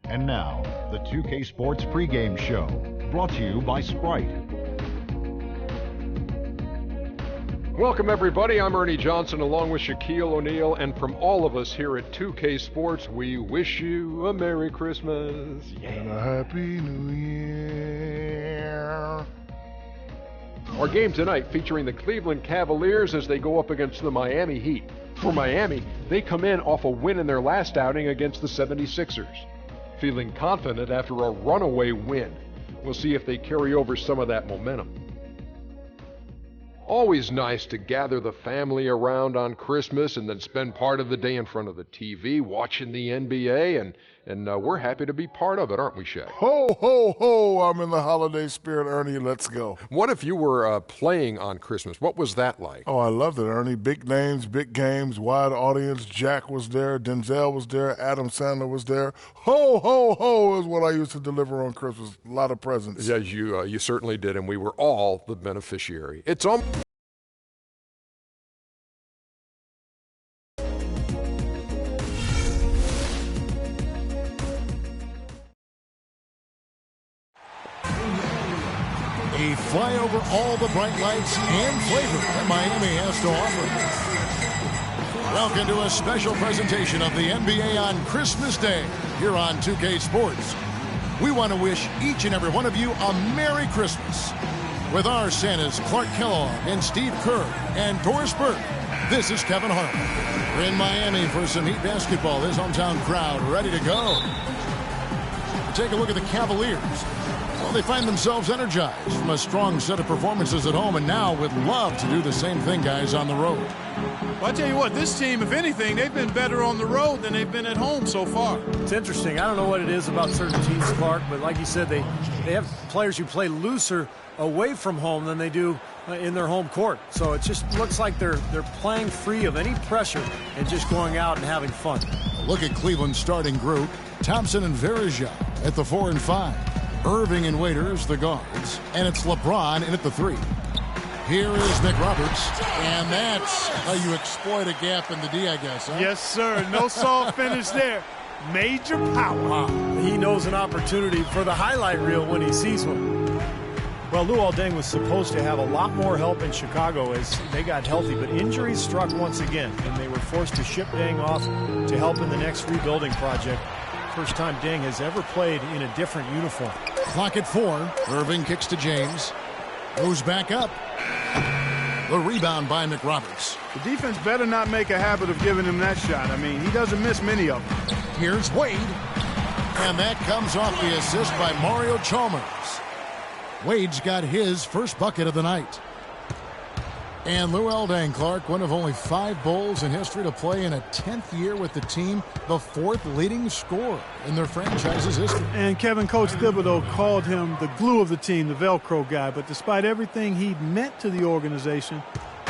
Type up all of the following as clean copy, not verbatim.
And now, the 2K Sports pregame show, brought to you by Sprite. Welcome, everybody. I'm Ernie Johnson, along with Shaquille O'Neal, and from all of us here at 2K Sports, we wish you a Merry Christmas. Yeah. And a Happy New Year. Our game tonight featuring the Cleveland Cavaliers as they go up against the Miami Heat. For Miami, they come in off a win in their last outing against the 76ers. Feeling confident after a runaway win. We'll see if they carry over some of that momentum. Always nice to gather the family around on Christmas and then spend part of the day in front of the TV watching the NBA, and we're happy to be part of it, aren't we, Shaq? Ho, ho, ho, I'm in the holiday spirit, Ernie. Let's go. What if you were playing on Christmas? What was that like? Oh, I loved it, Ernie. Big names, big games, wide audience. Jack was there, Denzel was there, Adam Sandler was there. Ho, ho, ho is what I used to deliver on Christmas. A lot of presents. Yes, you certainly did, and we were all the beneficiary. It's on. A flyover all the bright lights and flavor that Miami has to offer. Welcome to a special presentation of the NBA on Christmas Day here on 2K Sports. We want to wish each and every one of you a Merry Christmas. With our Santas Clark Kellogg and Steve Kerr and Doris Burke, this is Kevin Hart. We're in Miami for some Heat basketball. His hometown crowd ready to go. Take a look at the Cavaliers. Well, they find themselves energized from a strong set of performances at home, and now would love to do the same thing, guys, on the road. Well, I tell you what, this team, if anything, they've been better on the road than they've been at home so far. It's interesting. I don't know what it is about certain teams, Clark, but like you said, they have players who play looser away from home than they do in their home court. So it just looks like they're playing free of any pressure and just going out and having fun. Look at Cleveland's starting group. Thompson and Verija at the 4 and 5. Irving and Waiters, the guards. And it's LeBron in at the 3. Here is McRoberts. And that's how you exploit a gap in the D, I guess, huh? Yes, sir. No soft finish there. Major power. Wow. He knows an opportunity for the highlight reel when he sees one. Well, Luol Deng was supposed to have a lot more help in Chicago as they got healthy, but injuries struck once again, and they were forced to ship Deng off to help in the next rebuilding project. First time Deng has ever played in a different uniform. Clock at 4. Irving kicks to James. Goes back up. The rebound by McRoberts. The defense better not make a habit of giving him that shot. I mean, he doesn't miss many of them. Here's Wade. And that comes off the assist by Mario Chalmers. Wade's got his first bucket of the night. And Luol Deng, Clark, one of only 5 Bulls in history to play in a 10th year with the team, the 4th leading scorer in their franchise's history. And Coach Thibodeau called him the glue of the team, the Velcro guy. But despite everything he meant to the organization,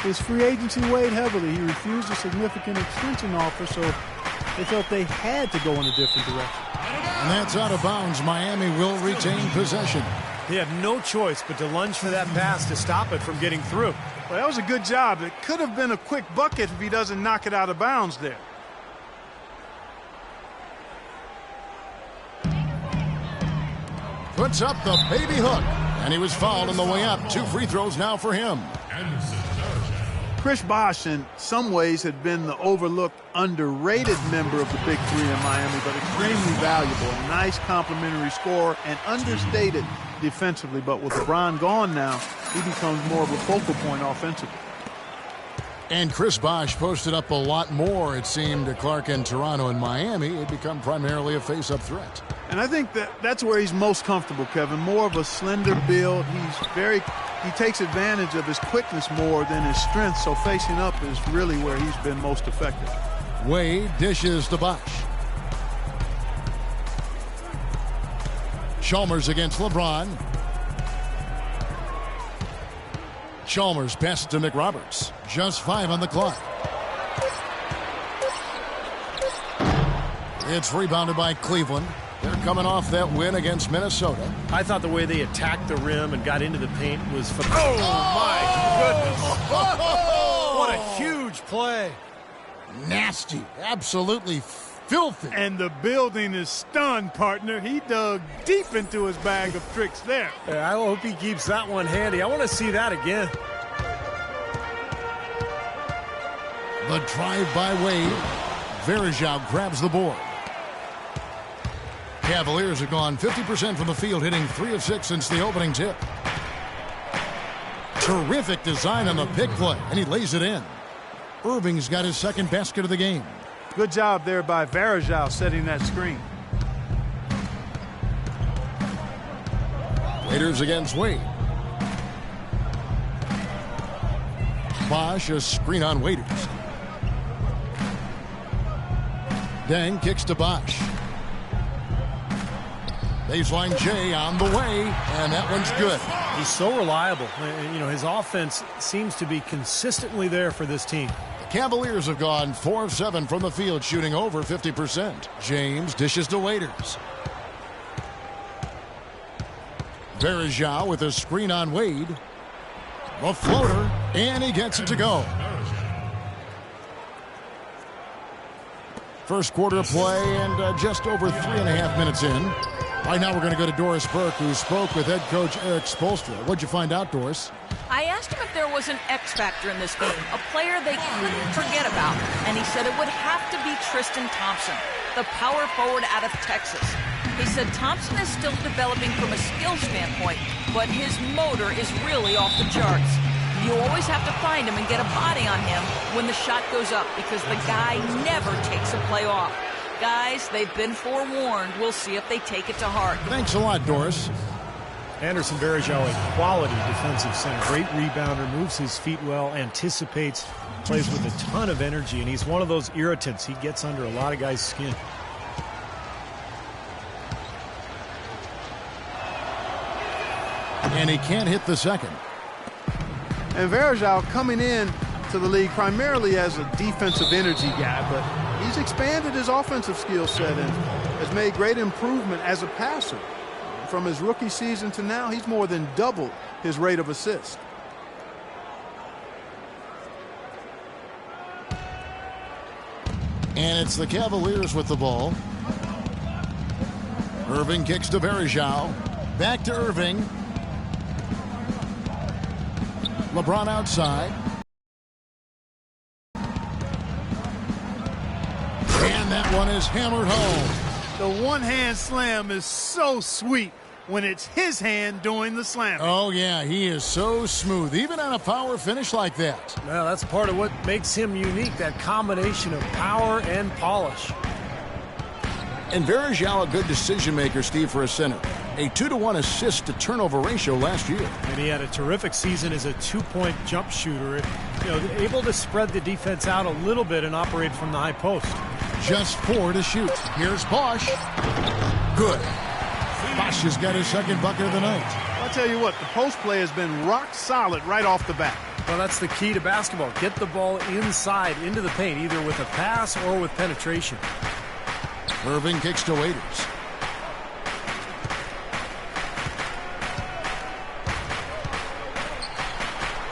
his free agency weighed heavily. He refused a significant extension offer, so they felt they had to go in a different direction. And that's out of bounds. Miami will retain possession. They have no choice but to lunge for that pass to stop it from getting through. Well, that was a good job. It could have been a quick bucket if he doesn't knock it out of bounds there. Puts up the baby hook. And he was fouled on the way up. 2 free throws now for him. Chris Bosh, in some ways, had been the overlooked, underrated member of the Big Three in Miami, but extremely valuable. A nice complimentary scorer and understated defensively. But with LeBron gone now, he becomes more of a focal point offensively. And Chris Bosh posted up a lot more, it seemed, to Clark in Toronto and Miami. He'd become primarily a face-up threat. And I think that's where he's most comfortable, Kevin. More of a slender build. He takes advantage of his quickness more than his strength, so facing up is really where he's been most effective. Wade dishes to Bosh. Chalmers against LeBron. Chalmers passes to McRoberts. Just 5 on the clock. It's rebounded by Cleveland. They're coming off that win against Minnesota. I thought the way they attacked the rim and got into the paint was phenomenal. Oh, my goodness. What a huge play. Nasty. Absolutely filthy. And the building is stunned, partner. He dug deep into his bag of tricks there. I hope he keeps that one handy. I want to see that again. The drive by Wade. Varejao grabs the board. Cavaliers have gone 50% from the field, hitting 3 of 6 since the opening tip. Terrific design on the pick play, and he lays it in. Irving's got his second basket of the game. Good job there by Varejao setting that screen. Waiters against Wade. Bosch, a screen on Waiters. Deng kicks to Bosch. Baseline J on the way, and that one's good. He's so reliable. You know, his offense seems to be consistently there for this team. The Cavaliers have gone 4 of 7 from the field, shooting over 50%. James dishes to Waiters. Varejao with a screen on Wade. The floater, and he gets it to go. First quarter of play, and just over 3.5 minutes in. Right now we're going to go to Doris Burke, who spoke with head coach Eric Spoelstra. What'd you find out, Doris? I asked him if there was an X factor in this game, a player they couldn't forget about, and he said it would have to be Tristan Thompson, the power forward out of Texas. He said Thompson is still developing from a skill standpoint, but his motor is really off the charts. You always have to find him and get a body on him when the shot goes up, because the guy never takes a play off. Guys, they've been forewarned. We'll see if they take it to heart. Thanks a lot, Doris. Anderson Varejao, a quality defensive center. Great rebounder, moves his feet well, anticipates, plays with a ton of energy, and he's one of those irritants. He gets under a lot of guys' skin. And he can't hit the second. And Varejao coming in to the league primarily as a defensive energy guy, but he's expanded his offensive skill set and has made great improvement as a passer. From his rookie season to now, he's more than doubled his rate of assist. And it's the Cavaliers with the ball. Irving kicks to Varejao. Back to Irving. LeBron outside. And that one is hammered home. The one-hand slam is so sweet when it's his hand doing the slamming. Oh, yeah, he is so smooth, even on a power finish like that. Well, that's part of what makes him unique, that combination of power and polish. And Varejao, a good decision-maker, Steve, for a center. A 2-to-1 assist-to-turnover ratio last year. And he had a terrific season as a two-point jump shooter. You know, able to spread the defense out a little bit and operate from the high post. Just 4 to shoot. Here's Bosch. Good. Bosch has got his second bucket of the night. I'll tell you what, the post play has been rock solid right off the bat. Well, that's the key to basketball. Get the ball inside into the paint, either with a pass or with penetration. Irving kicks to Waiters.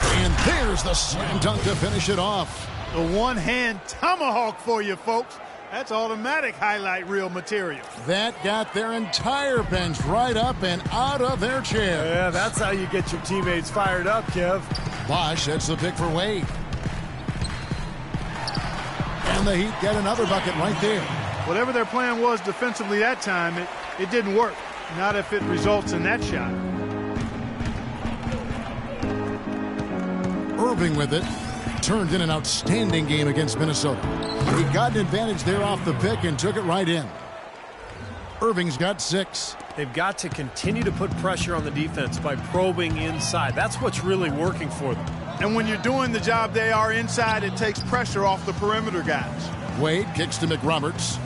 And there's the slam dunk to finish it off. The one-hand tomahawk for you, folks. That's automatic highlight reel material. That got their entire bench right up and out of their chair. Yeah, that's how you get your teammates fired up, Kev. Bosch sets the pick for Wade. And the Heat get another bucket right there. Whatever their plan was defensively that time, it didn't work. Not if it results in that shot. Irving with it. Turned in an outstanding game against Minnesota. He got an advantage there off the pick and took it right in. Irving's got 6. They've got to continue to put pressure on the defense by probing inside. That's what's really working for them. And when you're doing the job they are inside, it takes pressure off the perimeter guys. Wade kicks to McRoberts.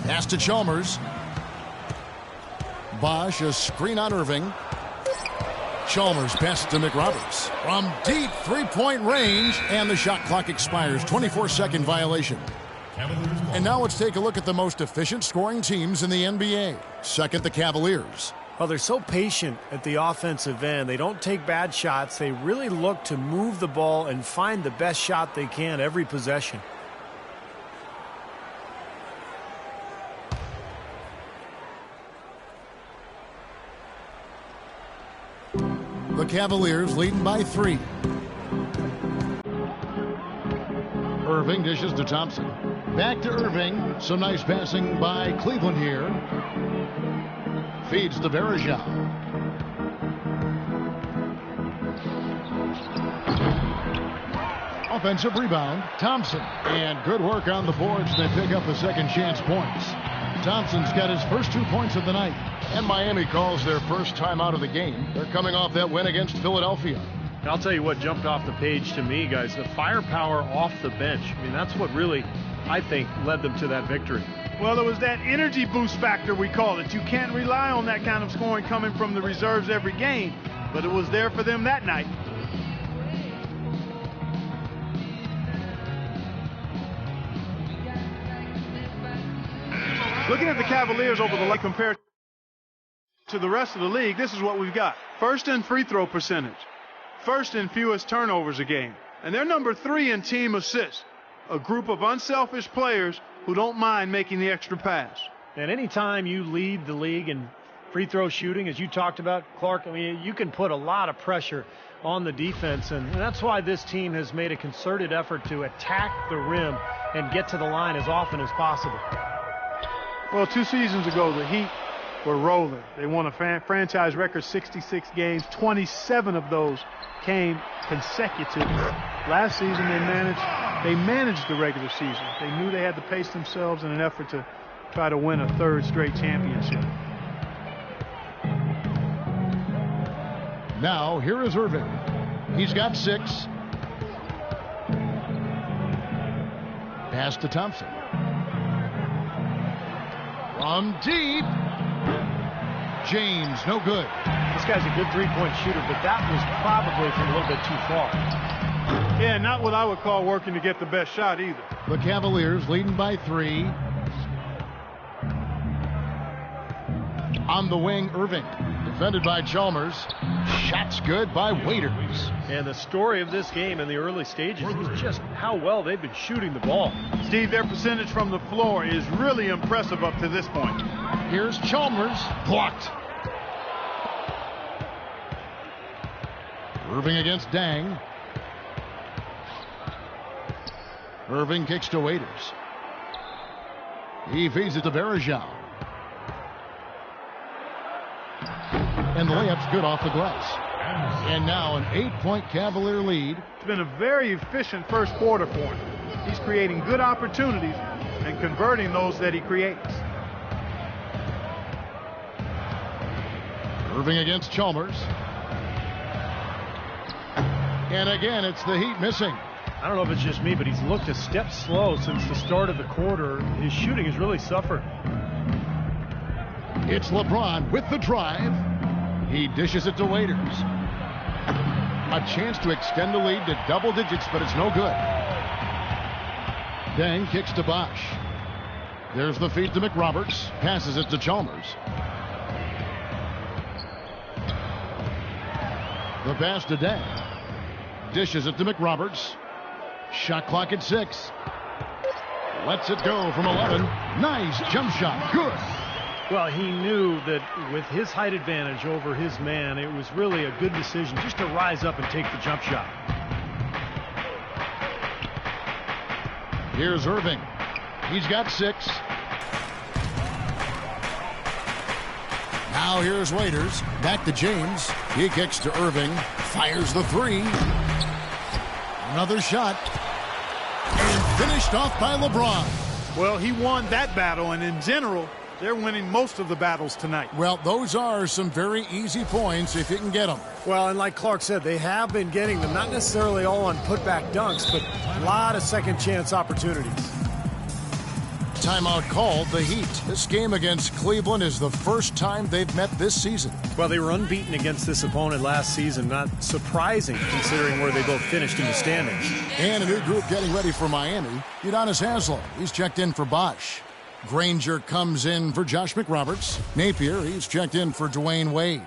Pass to Chalmers. Bosch, a screen on Irving. Chalmers passes to McRoberts. From deep three-point range, and the shot clock expires. 24-second violation. And now let's take a look at the most efficient scoring teams in the NBA. Second, the Cavaliers. Well, they're so patient at the offensive end. They don't take bad shots. They really look to move the ball and find the best shot they can every possession. Cavaliers leading by 3. Irving dishes to Thompson. Back to Irving. Some nice passing by Cleveland here. Feeds to Varejao. Offensive rebound. Thompson. And good work on the boards. They pick up the second chance points. Thompson's got his first 2 points of the night. And Miami calls their first time out of the game. They're coming off that win against Philadelphia. I'll tell you what jumped off the page to me, guys, the firepower off the bench. I mean, that's what really, I think, led them to that victory. Well, it was that energy boost factor, we call it. You can't rely on that kind of scoring coming from the reserves every game, but it was there for them that night. Looking at the Cavaliers over the league compared to the rest of the league, this is what we've got. First in free throw percentage. First in fewest turnovers a game. And they're number 3 in team assists. A group of unselfish players who don't mind making the extra pass. And anytime you lead the league in free throw shooting, as you talked about, Clark, I mean, you can put a lot of pressure on the defense. And that's why this team has made a concerted effort to attack the rim and get to the line as often as possible. Well, 2 seasons ago, the Heat were rolling. They won a franchise record 66 games. 27 of those came consecutive. Last season, they managed the regular season. They knew they had to pace themselves in an effort to try to win a 3rd straight championship. Now, here is Irving. He's got 6. Pass to Thompson. From deep. James, no good. This guy's a good three-point shooter, but that was probably from a little bit too far. Yeah, not what I would call working to get the best shot either. The Cavaliers leading by 3. On the wing, Irving. Defended by Chalmers. Shots good by Waiters. And the story of this game in the early stages is just how well they've been shooting the ball. Steve, their percentage from the floor is really impressive up to this point. Here's Chalmers. Blocked. Irving against Dang. Irving kicks to Waiters. He feeds it to Varejao. And the layup's good off the glass. And now an 8-point Cavalier lead. It's been a very efficient first quarter for him. He's creating good opportunities and converting those that he creates. Irving against Chalmers. And again, it's the Heat missing. I don't know if it's just me, but he's looked a step slow since the start of the quarter. His shooting has really suffered. It's LeBron with the drive. He dishes it to Waiters. A chance to extend the lead to double digits, but it's no good. Dang kicks to Bosch. There's the feed to McRoberts. Passes it to Chalmers. The pass to Dang. Dishes it to McRoberts. Shot clock at 6. Lets it go from 11. Nice jump shot. Good. Well, he knew that with his height advantage over his man, it was really a good decision just to rise up and take the jump shot. Here's Irving. He's got 6. Now here's Waiters. Back to James. He kicks to Irving. Fires the 3. Another shot. And finished off by LeBron. Well, he won that battle, and in general, they're winning most of the battles tonight. Well, those are some very easy points if you can get them. Well, and like Clark said, they have been getting them, not necessarily all on putback dunks, but a lot of second chance opportunities. Timeout called the Heat. This game against Cleveland is the first time they've met this season. Well, they were unbeaten against this opponent last season. Not surprising considering where they both finished in the standings. And a new group getting ready for Miami. Udonis Haslem, he's checked in for Bosch. Granger comes in for Josh McRoberts. Napier, he's checked in for Dwayne Wade.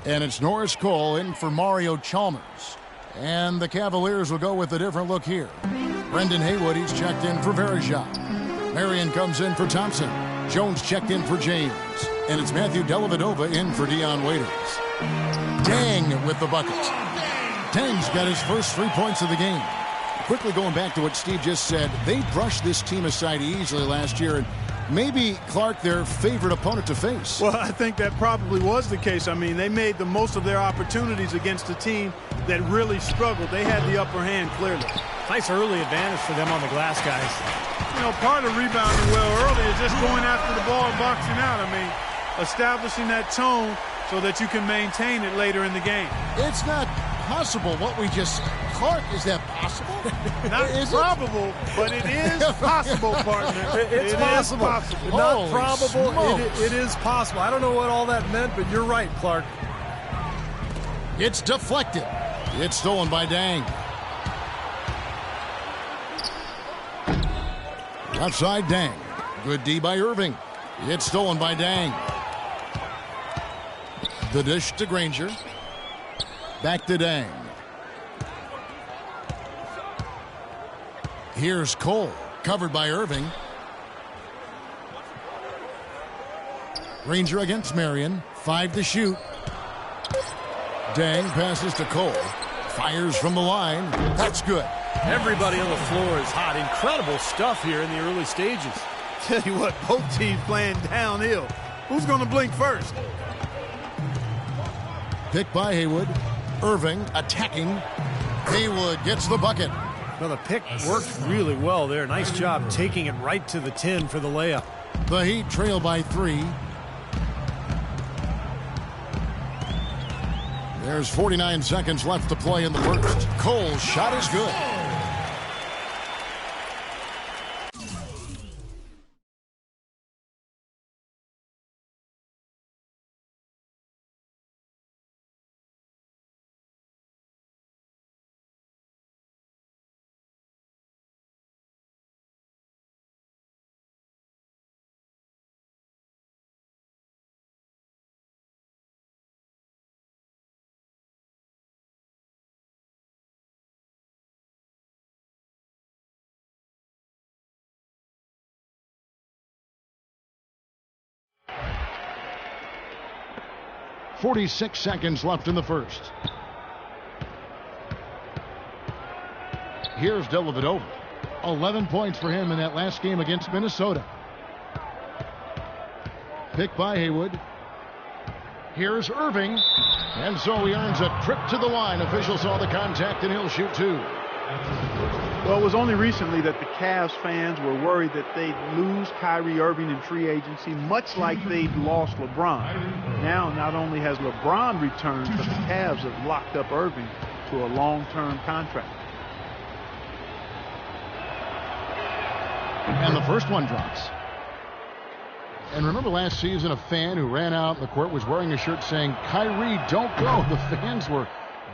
And it's Norris Cole in for Mario Chalmers. And the Cavaliers will go with a different look here. Brendan Haywood, he's checked in for Varejao. Marion comes in for Thompson. Jones checked in for James. And it's Matthew Dellavedova in for Dion Waiters. Dang with the bucket. Dang's got his first 3 points of the game. Quickly going back to what Steve just said, they brushed this team aside easily last year, and maybe Clark their favorite opponent to face. Well, I think that probably was the case. I mean, they made the most of their opportunities against a team that really struggled. They had the upper hand clearly. Nice early advantage for them on the glass, guys. You know, part of rebounding well early is just going after the ball and boxing out. I mean, establishing that tone so that you can maintain it later in the game. It's not possible what we just said. Clark, is that possible? Not probable, but it is possible, partner. It's possible. Not probable. It is possible. I don't know what all that meant, but you're right, Clark. It's deflected. It's stolen by Dang. Outside Dang. Good D by Irving. It's stolen by Dang. The dish to Granger. Back to Dang. Here's Cole, covered by Irving. Granger against Marion. 5 to shoot. Dang passes to Cole. Fires from the line. That's good. Everybody on the floor is hot. Incredible stuff here in the early stages. Tell you what, both teams playing downhill. Who's going to blink first? Pick by Haywood. Irving attacking. Haywood gets the bucket. Well, the pick worked really well there. Nice job taking it right to the 10 for the layup. The Heat trail by 3. There's 49 seconds left to play in the first. Cole's shot is good. .46 seconds left in the first. Here's Dellavedova. 11 points for him in that last game against Minnesota. Pick by Haywood. Here's Irving. And so he earns a trip to the line. Official saw the contact and he'll shoot 2. Well, it was only recently that the Cavs fans were worried that they'd lose Kyrie Irving in free agency, much like they'd lost LeBron. Now, not only has LeBron returned, but the Cavs have locked up Irving to a long-term contract. And the first one drops. And remember last season, a fan who ran out in the court was wearing a shirt saying, "Kyrie, don't go." The fans were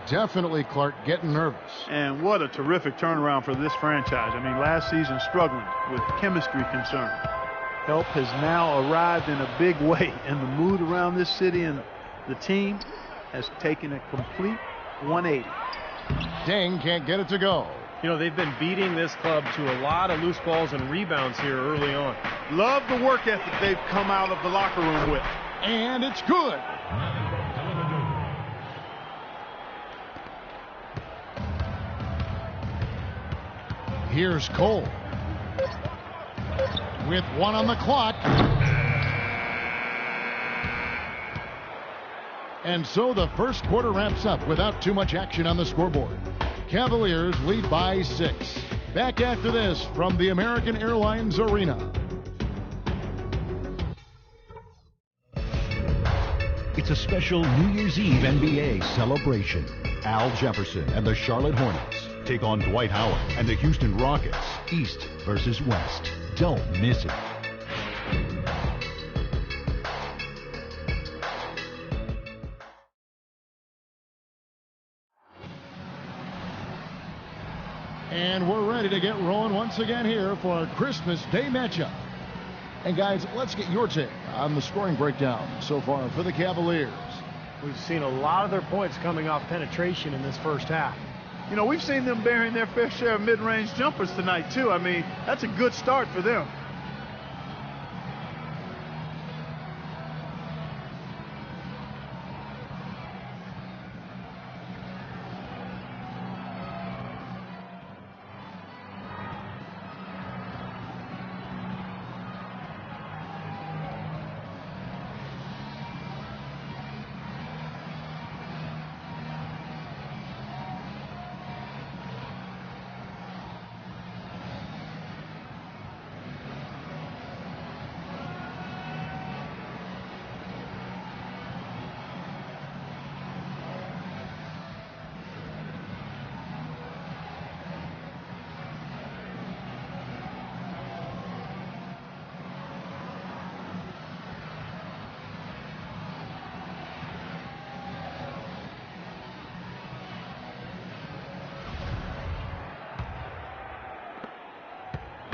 definitely, Clark, getting nervous. And what a terrific turnaround for this franchise. I mean, last season struggling with chemistry concerns. Help has now arrived in a big way, and the mood around this city and the team has taken a complete 180. Dang can't get it to go. You know, they've been beating this club to a lot of loose balls and rebounds here early on. Love the work ethic they've come out of the locker room with. And it's good. Here's Cole. With 1 on the clock. And so the first quarter wraps up without too much action on the scoreboard. Cavaliers lead by 6. Back after this from the American Airlines Arena. It's a special New Year's Eve NBA celebration. Al Jefferson and the Charlotte Hornets take on Dwight Howard and the Houston Rockets, East versus West. Don't miss it. And we're ready to get rolling once again here for our Christmas Day matchup. And guys, let's get your take on the scoring breakdown so far for the Cavaliers. We've seen a lot of their points coming off penetration in this first half. You know, we've seen them bearing their fair share of mid-range jumpers tonight, too. I mean, that's a good start for them.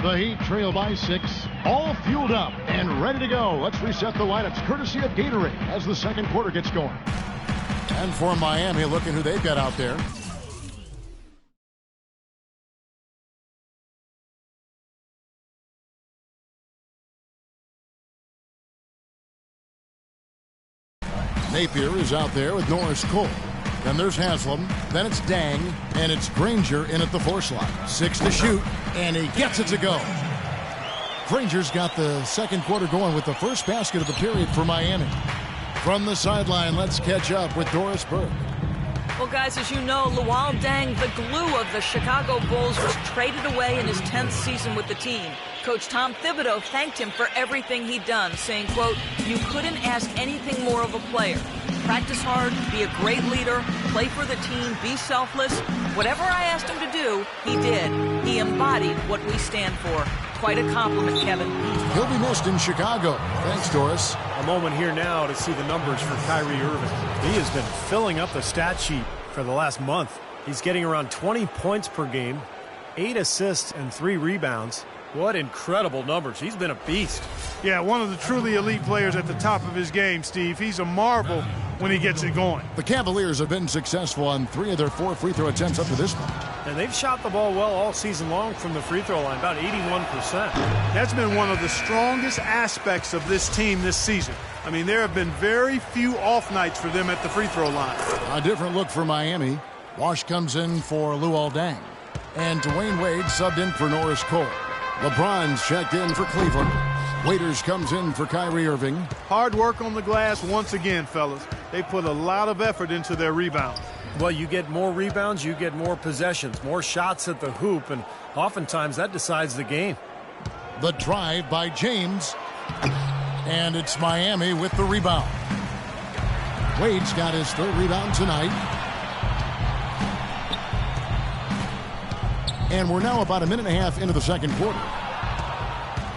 The Heat trail by 6, all fueled up and ready to go. Let's reset the lineups courtesy of Gatorade as the second quarter gets going. And for Miami, looking who they've got out there. Napier is out there with Norris Cole. Then there's Haslam. Then it's Dang. And it's Granger in at the 4 slot. 6 to shoot. And he gets it to go. Granger's got the second quarter going with the first basket of the period for Miami. From the sideline, let's catch up with Doris Burke. Well, guys, as you know, Luol Deng, the glue of the Chicago Bulls, was traded away in his 10th season with the team. Coach Tom Thibodeau thanked him for everything he'd done, saying, quote, "You couldn't ask anything more of a player. Practice hard, be a great leader, play for the team, be selfless. Whatever I asked him to do, he did. He embodied what we stand for." Quite a compliment, Kevin. He'll be missed in Chicago. Thanks, Doris. A moment here now to see the numbers for Kyrie Irving. He has been filling up the stat sheet for the last month. He's getting around 20 points per game, 8 assists and 3 rebounds. What incredible numbers. He's been a beast. Yeah, one of the truly elite players at the top of his game, Steve. He's a marvel when he gets it going. The Cavaliers have been successful on 3 of their 4 free throw attempts up to this point. And they've shot the ball well all season long from the free throw line, about 81%. That's been one of the strongest aspects of this team this season. I mean, there have been very few off nights for them at the free throw line. A different look for Miami. Wash comes in for Luol Deng. And Dwayne Wade subbed in for Norris Cole. LeBron's checked in for Cleveland. Waiters comes in for Kyrie Irving. Hard work on the glass once again, fellas. They put a lot of effort into their rebounds. Well, you get more rebounds, you get more possessions, more shots at the hoop, and oftentimes that decides the game. The drive by James. And it's Miami with the rebound. Wade's got his 3rd rebound tonight. And we're now about a minute and a half into the second quarter.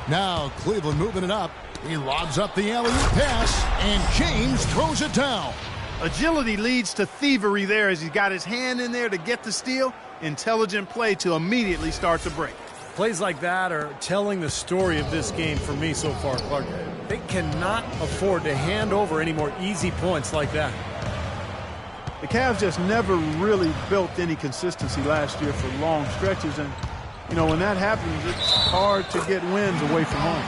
Now Cleveland moving it up. He lobs up the alley-oop pass, and James throws it down. Agility leads to thievery there as he got his hand in there to get the steal. Intelligent play to immediately start the break. Plays like that are telling the story of this game for me so far, Clark. They cannot afford to hand over any more easy points like that. The Cavs just never really built any consistency last year for long stretches. And, you know, when that happens, it's hard to get wins away from home.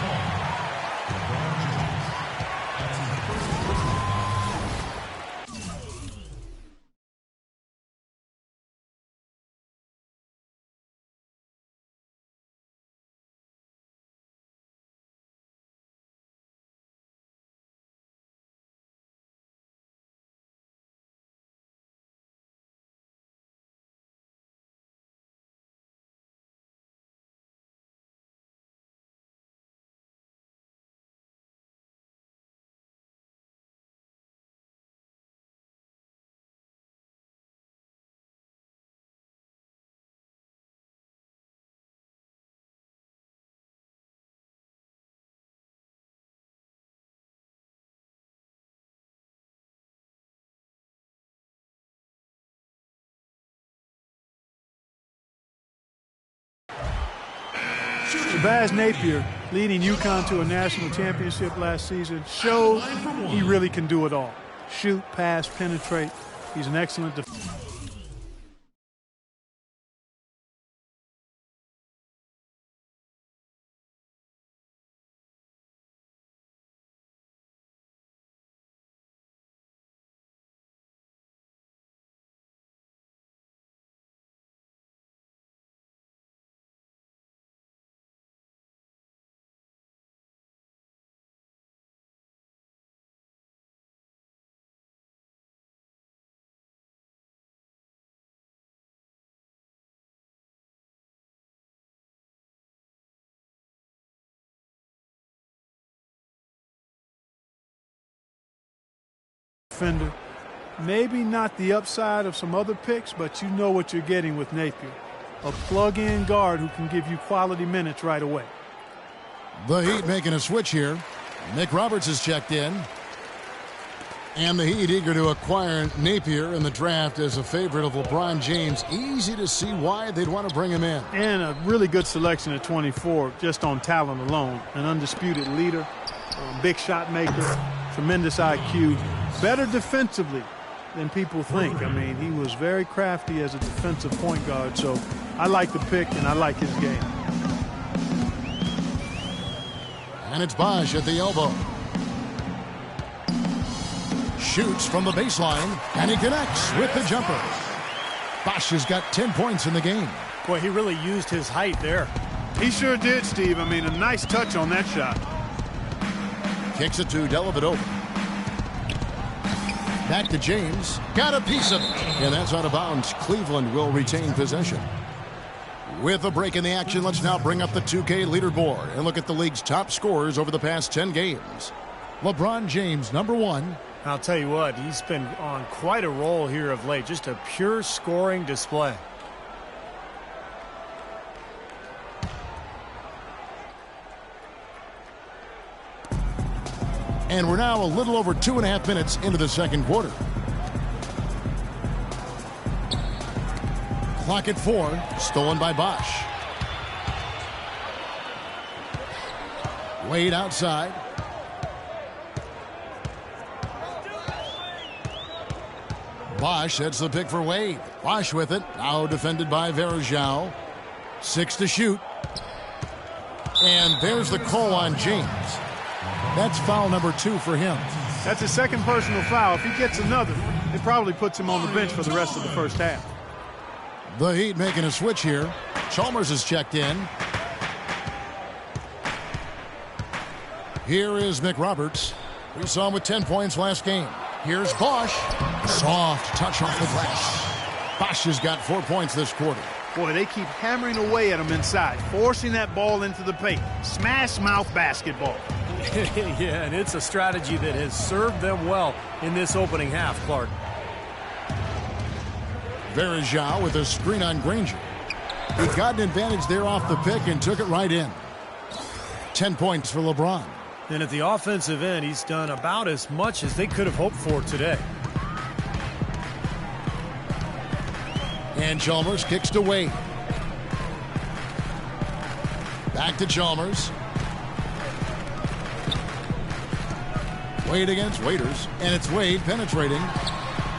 Baz Napier, leading UConn to a national championship last season, showed he really can do it all. Shoot, pass, penetrate. He's an excellent defender. Maybe not the upside of some other picks, but you know what you're getting with Napier. A plug-in guard who can give you quality minutes right away. The Heat making a switch here. Nick Roberts is checked in. And the Heat eager to acquire Napier in the draft as a favorite of LeBron James. Easy to see why they'd want to bring him in. And a really good selection at 24 just on talent alone. An undisputed leader, big shot maker, tremendous IQ, better defensively than people think. I mean, he was very crafty as a defensive point guard. So I like the pick and I like his game. And it's Bosh at the elbow. Shoots from the baseline, and he connects with the jumper. Bosh has got 10 points in the game. Boy, he really used his height there. He sure did, Steve. I mean, a nice touch on that shot. Kicks it to Dellavedova. Back to James. Got a piece of it. And that's out of bounds. Cleveland will retain possession. With a break in the action, let's now bring up the 2K leaderboard and look at the league's top scorers over the past 10 games. LeBron James, number 1. I'll tell you what, he's been on quite a roll here of late. Just a pure scoring display. And we're now a little over 2.5 minutes into the second quarter. Clock at 4, stolen by Bosh. Wade outside. Bosh sets the pick for Wade. Bosh with it. Now defended by Varejao. 6 to shoot. And there's the call on James. That's foul number 2 for him. That's his second personal foul. If he gets another, it probably puts him on the bench for the rest of the first half. The Heat making a switch here. Chalmers is checked in. Here is McRoberts. We saw him with 10 points last game. Here's Bosh. Soft touch off the glass. Bosh has got 4 points this quarter. Boy, they keep hammering away at him inside, forcing that ball into the paint. Smash mouth basketball. Yeah, and it's a strategy that has served them well in this opening half, Clark. Varejao with a screen on Granger. He got an advantage there off the pick and took it right in. 10 points for LeBron. And at the offensive end, he's done about as much as they could have hoped for today. And Chalmers kicks to Wade. Back to Chalmers. Wade against Waiters. And it's Wade penetrating.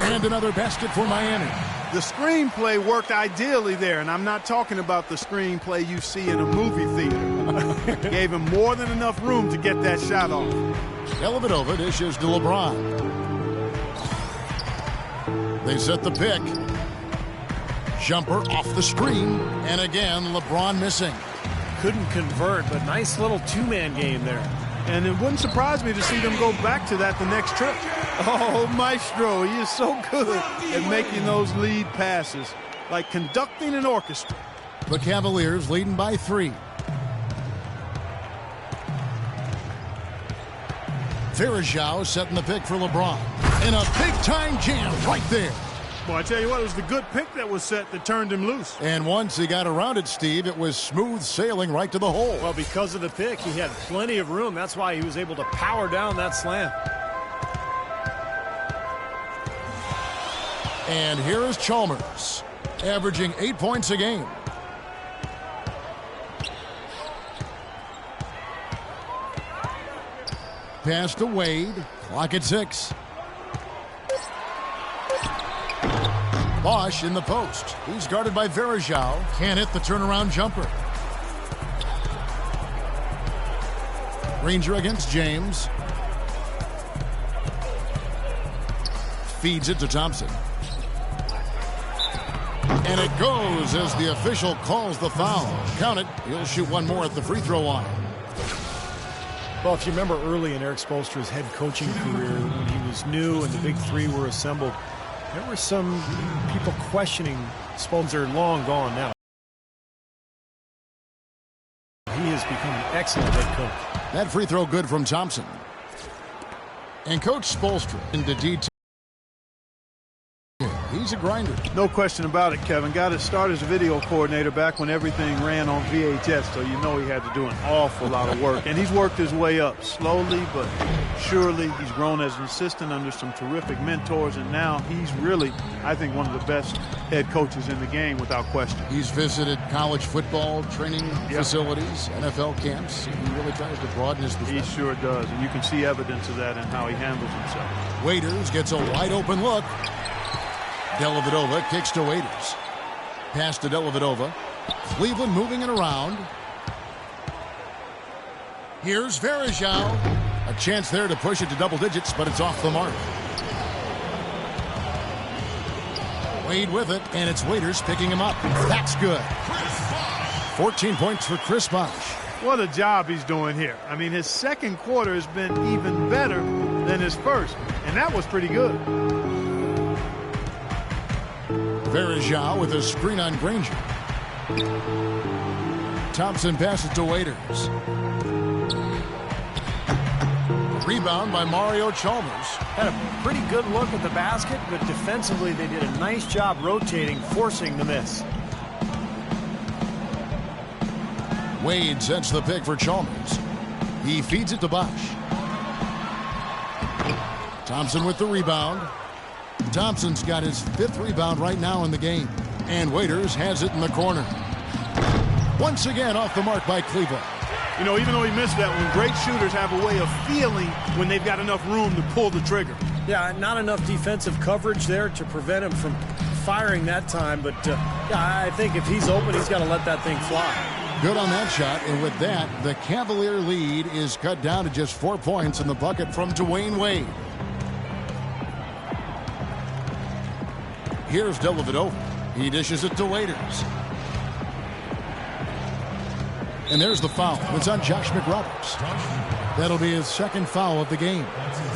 And another basket for Miami. The screenplay worked ideally there, and I'm not talking about the screenplay you see in a movie theater. Gave him more than enough room to get that shot off. Dellavedova dishes to LeBron. They set the pick. Jumper off the screen, and again LeBron missing. Couldn't convert, but nice little two-man game there. And it wouldn't surprise me to see them go back to that the next trip. Oh, Maestro, he is so good at making those lead passes, like conducting an orchestra. The Cavaliers leading by 3. Varejao setting the pick for LeBron. And a big-time jam right there. Boy, I tell you what, it was the good pick that was set that turned him loose. And once he got around it, Steve, it was smooth sailing right to the hole. Well, because of the pick, he had plenty of room. That's why he was able to power down that slam. And here is Chalmers, averaging 8 points a game. Pass to Wade. Clock at 6. Bosh in the post. He's guarded by Varejao. Can't hit the turnaround jumper. Granger against James. Feeds it to Thompson. And it goes as the official calls the foul. Count it. He'll shoot one more at the free throw line. Well, if you remember early in Eric Spoelstra's head coaching career, when he was new and the big three were assembled, there were some people questioning Spoelstra. Long gone now. He has become an excellent head coach. That free throw good from Thompson. And Coach Spoelstra into detail. He he's a grinder. No question about it, Kevin. Got to start as a video coordinator back when everything ran on VHS, so you know he had to do an awful lot of work. And he's worked his way up slowly but surely. He's grown as an assistant under some terrific mentors, and now he's really, I think, one of the best head coaches in the game without question. He's visited college football training facilities, NFL camps. He really tries to broaden his perspective. He sure does, and you can see evidence of that in how he handles himself. Waiters gets a wide open look. Dellavedova kicks to Waiters. Pass to Dellavedova. Cleveland moving it around. Here's Verejao. A chance there to push it to double digits, but it's off the mark. Wade with it, and it's Waiters picking him up. That's good. 14 points for Chris Bosh. What a job he's doing here. I mean, his second quarter has been even better than his first, and that was pretty good. Verejao with a screen on Granger. Thompson passes to Waiters. Rebound by Mario Chalmers. Had a pretty good look at the basket, but defensively they did a nice job rotating, forcing the miss. Wade sets the pick for Chalmers. He feeds it to Bosh. Thompson with the rebound. Thompson's got his 5th rebound right now in the game. And Waiters has it in the corner. Once again off the mark by Cleveland. You know, even though he missed that one, great shooters have a way of feeling when they've got enough room to pull the trigger. Yeah, not enough defensive coverage there to prevent him from firing that time. But yeah, I think if he's open, he's got to let that thing fly. Good on that shot. And with that, the Cavalier lead is cut down to just 4 points in the bucket from Dwayne Wade. Here's Dellavedova. He dishes it to Waiters. And there's the foul. It's on Josh McRoberts. That'll be his 2nd foul of the game.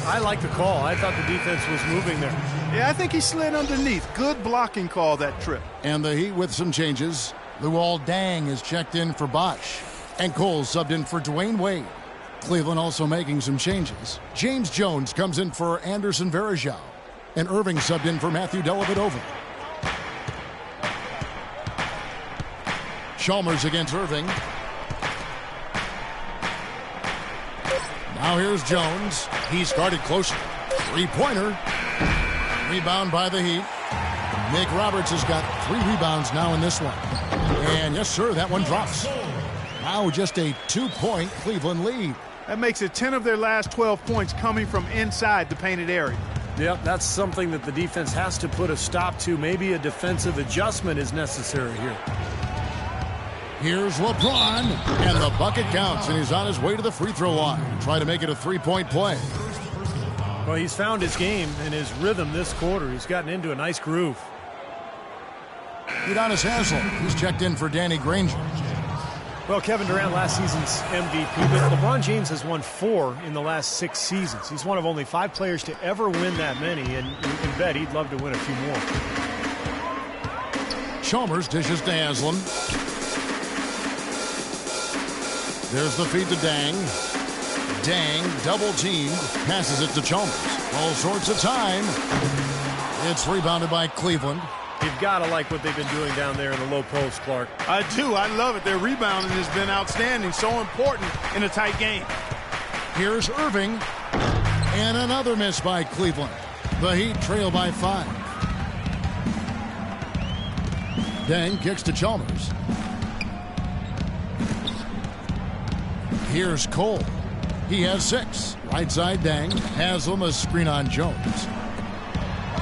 I like the call. I thought the defense was moving there. Yeah, I think he slid underneath. Good blocking call that trip. And the Heat with some changes. Luol Deng is checked in for Bosh. And Cole subbed in for Dwayne Wade. Cleveland also making some changes. James Jones comes in for Anderson Verejao. And Irving subbed in for Matthew Dellavedova. Chalmers against Irving. Now here's Jones. He's guarded closer. 3-pointer. Rebound by the Heat. Nick Roberts has got 3 rebounds now in this one. And yes, sir, that one drops. Now just a 2-point Cleveland lead. That makes it 10 of their last 12 points coming from inside the painted area. Yep, that's something that the defense has to put a stop to. Maybe a defensive adjustment is necessary here. Here's LeBron, and the bucket counts, and he's on his way to the free throw line. Try to make it a 3-point play. Well, he's found his game and his rhythm this quarter. He's gotten into a nice groove. Udonis Haslem, he's checked in for Danny Granger. Well, Kevin Durant, last season's MVP, but LeBron James has won 4 in the last 6 seasons. He's one of only 5 players to ever win that many, and you can bet he'd love to win a few more. Chalmers dishes to Haslem. There's the feed to Deng. Deng, double teamed, passes it to Chalmers. All sorts of time. It's rebounded by Cleveland. You've got to like what they've been doing down there in the low post, Clark. I do. I love it. Their rebounding has been outstanding. So important in a tight game. Here's Irving. And another miss by Cleveland. The Heat trail by 5. Deng kicks to Chalmers. Here's Cole. He has 6. Right side Deng. Haslem a screen on Jones.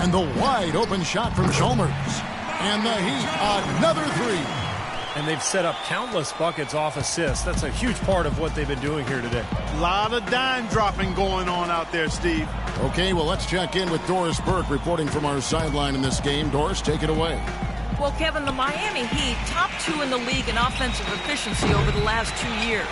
And the wide open shot from Chalmers. And the Heat, another 3. And they've set up countless buckets off assists. That's a huge part of what they've been doing here today. A lot of dime dropping going on out there, Steve. Okay, well, let's check in with Doris Burke reporting from our sideline in this game. Doris, take it away. Well, Kevin, the Miami Heat, top 2 in the league in offensive efficiency over the last 2 years.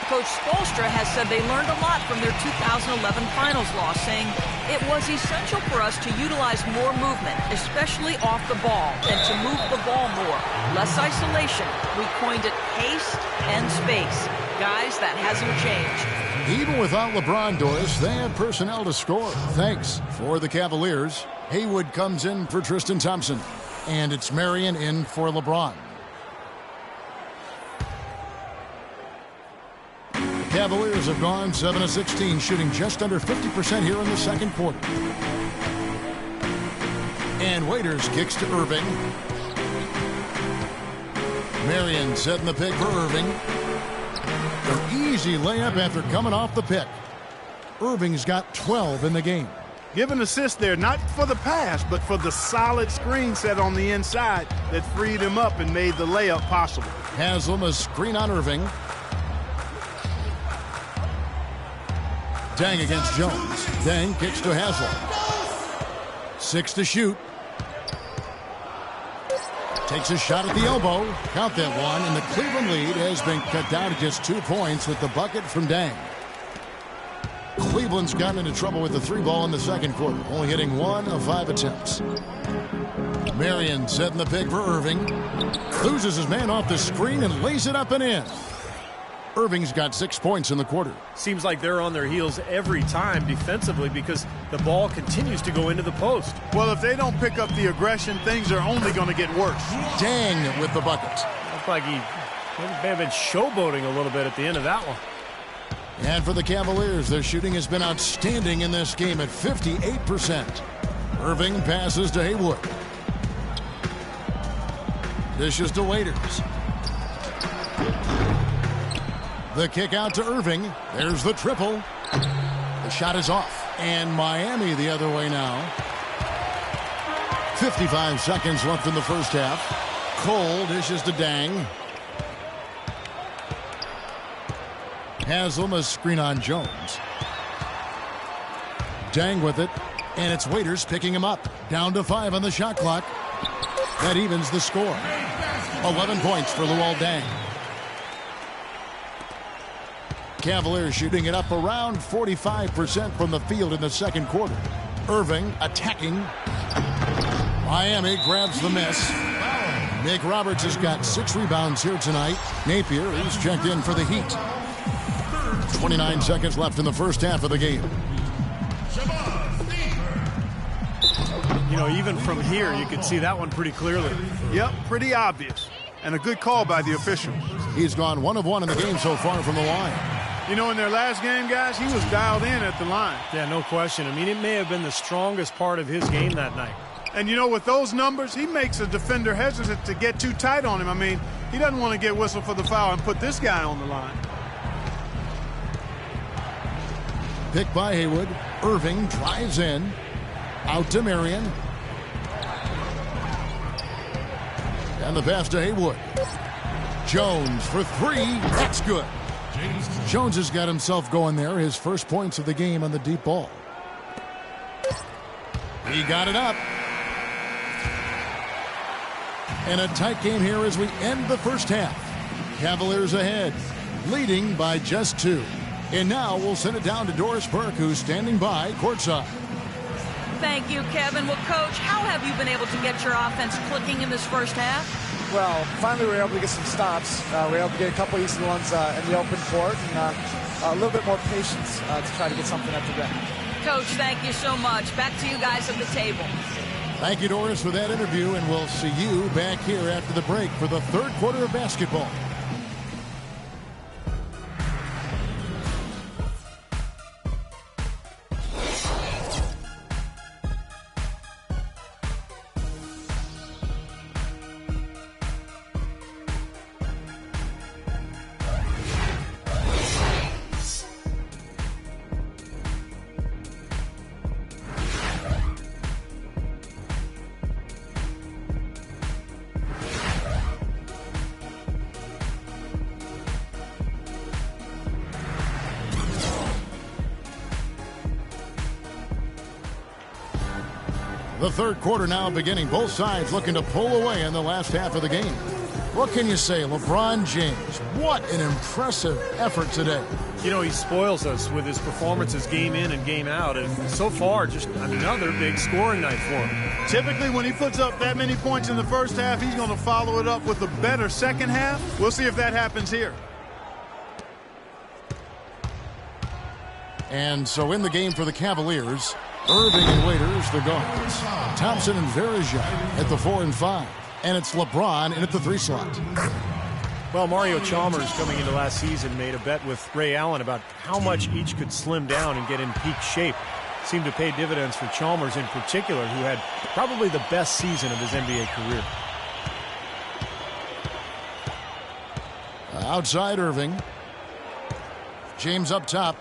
Coach Spoelstra has said they learned a lot from their 2011 finals loss, saying it was essential for us to utilize more movement, especially off the ball, and to move the ball more. Less isolation. We coined it pace and space. guys, that hasn't changed. Even without LeBron, Doris, they have personnel to score. Thanks. For the Cavaliers, Haywood comes in for Tristan Thompson. And it's Marion in for LeBron. The Cavaliers have gone 7 of 16, shooting just under 50% here in the second quarter. And Waiters kicks to Irving. Marion setting the pick for Irving. An easy layup after coming off the pick. Irving's got 12 in the game. Give an assist there, not for the pass, but for the solid screen set on the inside that freed him up and made the layup possible. Haslam a screen on Irving. Dang against Jones. Dang kicks to Haslam. 6 to shoot. Takes a shot at the elbow. Count that one, and the Cleveland lead has been cut down to just 2 points with the bucket from Dang. Cleveland's gotten into trouble with the 3-ball in the second quarter, only hitting 1 of 5 attempts. Marion setting the pick for Irving. Loses his man off the screen and lays it up and in. Irving's got 6 points in the quarter. Seems like they're on their heels every time defensively because the ball continues to go into the post. Well, if they don't pick up the aggression, things are only going to get worse. Dang with the bucket. Looks like he may have been showboating a little bit at the end of that one. And for the Cavaliers, their shooting has been outstanding in this game at 58%. Irving passes to Haywood. Dishes to Waiters. The kick out to Irving. There's the triple. The shot is off. And Miami the other way now. 55 seconds left in the first half. Cole dishes to Dang. Haslam a screen on Jones. Dang with it. And it's Waiters picking him up. Down to 5 on the shot clock. That evens the score. 11 points for Luol Deng. Cavaliers shooting it up around 45% from the field in the second quarter. Irving attacking. Miami grabs the miss. Nick Roberts has got 6 rebounds here tonight. Napier is checked in for the Heat. 29 seconds left in the first half of the game. You know, even from here, you can see that one pretty clearly. Yep, pretty obvious. And a good call by the officials. He's gone 1 of 1 in the game so far from the line. You know, in their last game, guys, he was dialed in at the line. Yeah, no question. I mean, it may have been the strongest part of his game that night. And, you know, with those numbers, he makes a defender hesitant to get too tight on him. I mean, he doesn't want to get whistled for the foul and put this guy on the line. Pick by Haywood. Irving drives in. Out to Marion. And the pass to Haywood. Jones for 3. That's good. Jones has got himself going there. His first points of the game on the deep ball. He got it up. And a tight game here as we end the first half. Cavaliers ahead, leading by just 2. And now we'll send it down to Doris Burke, who's standing by courtside. Thank you, Kevin. Well, Coach, how have you been able to get your offense clicking in this first half? Well, finally we were able to get some stops. We were able to get a couple easy ones in the open court and a little bit more patience to try to get something at the rim. Coach, thank you so much. Back to you guys at the table. Thank you, Doris, for that interview, and we'll see you back here after the break for the third quarter of basketball. The third quarter now beginning. Both sides looking to pull away in the last half of the game. What can you say? LeBron James, what an impressive effort today. You know, he spoils us with his performances game in and game out. And so far, just another big scoring night for him. Typically, when he puts up that many points in the first half, he's going to follow it up with a better second half. We'll see if that happens here. And so in the game for the Cavaliers, Irving and Waiters, the guards. Thompson and Verija at the 4 and 5. And it's LeBron in at the 3 slot. Well, Mario Chalmers, coming into last season, made a bet with Ray Allen about how much each could slim down and get in peak shape. Seemed to pay dividends for Chalmers in particular, who had probably the best season of his NBA career. Outside Irving. James up top.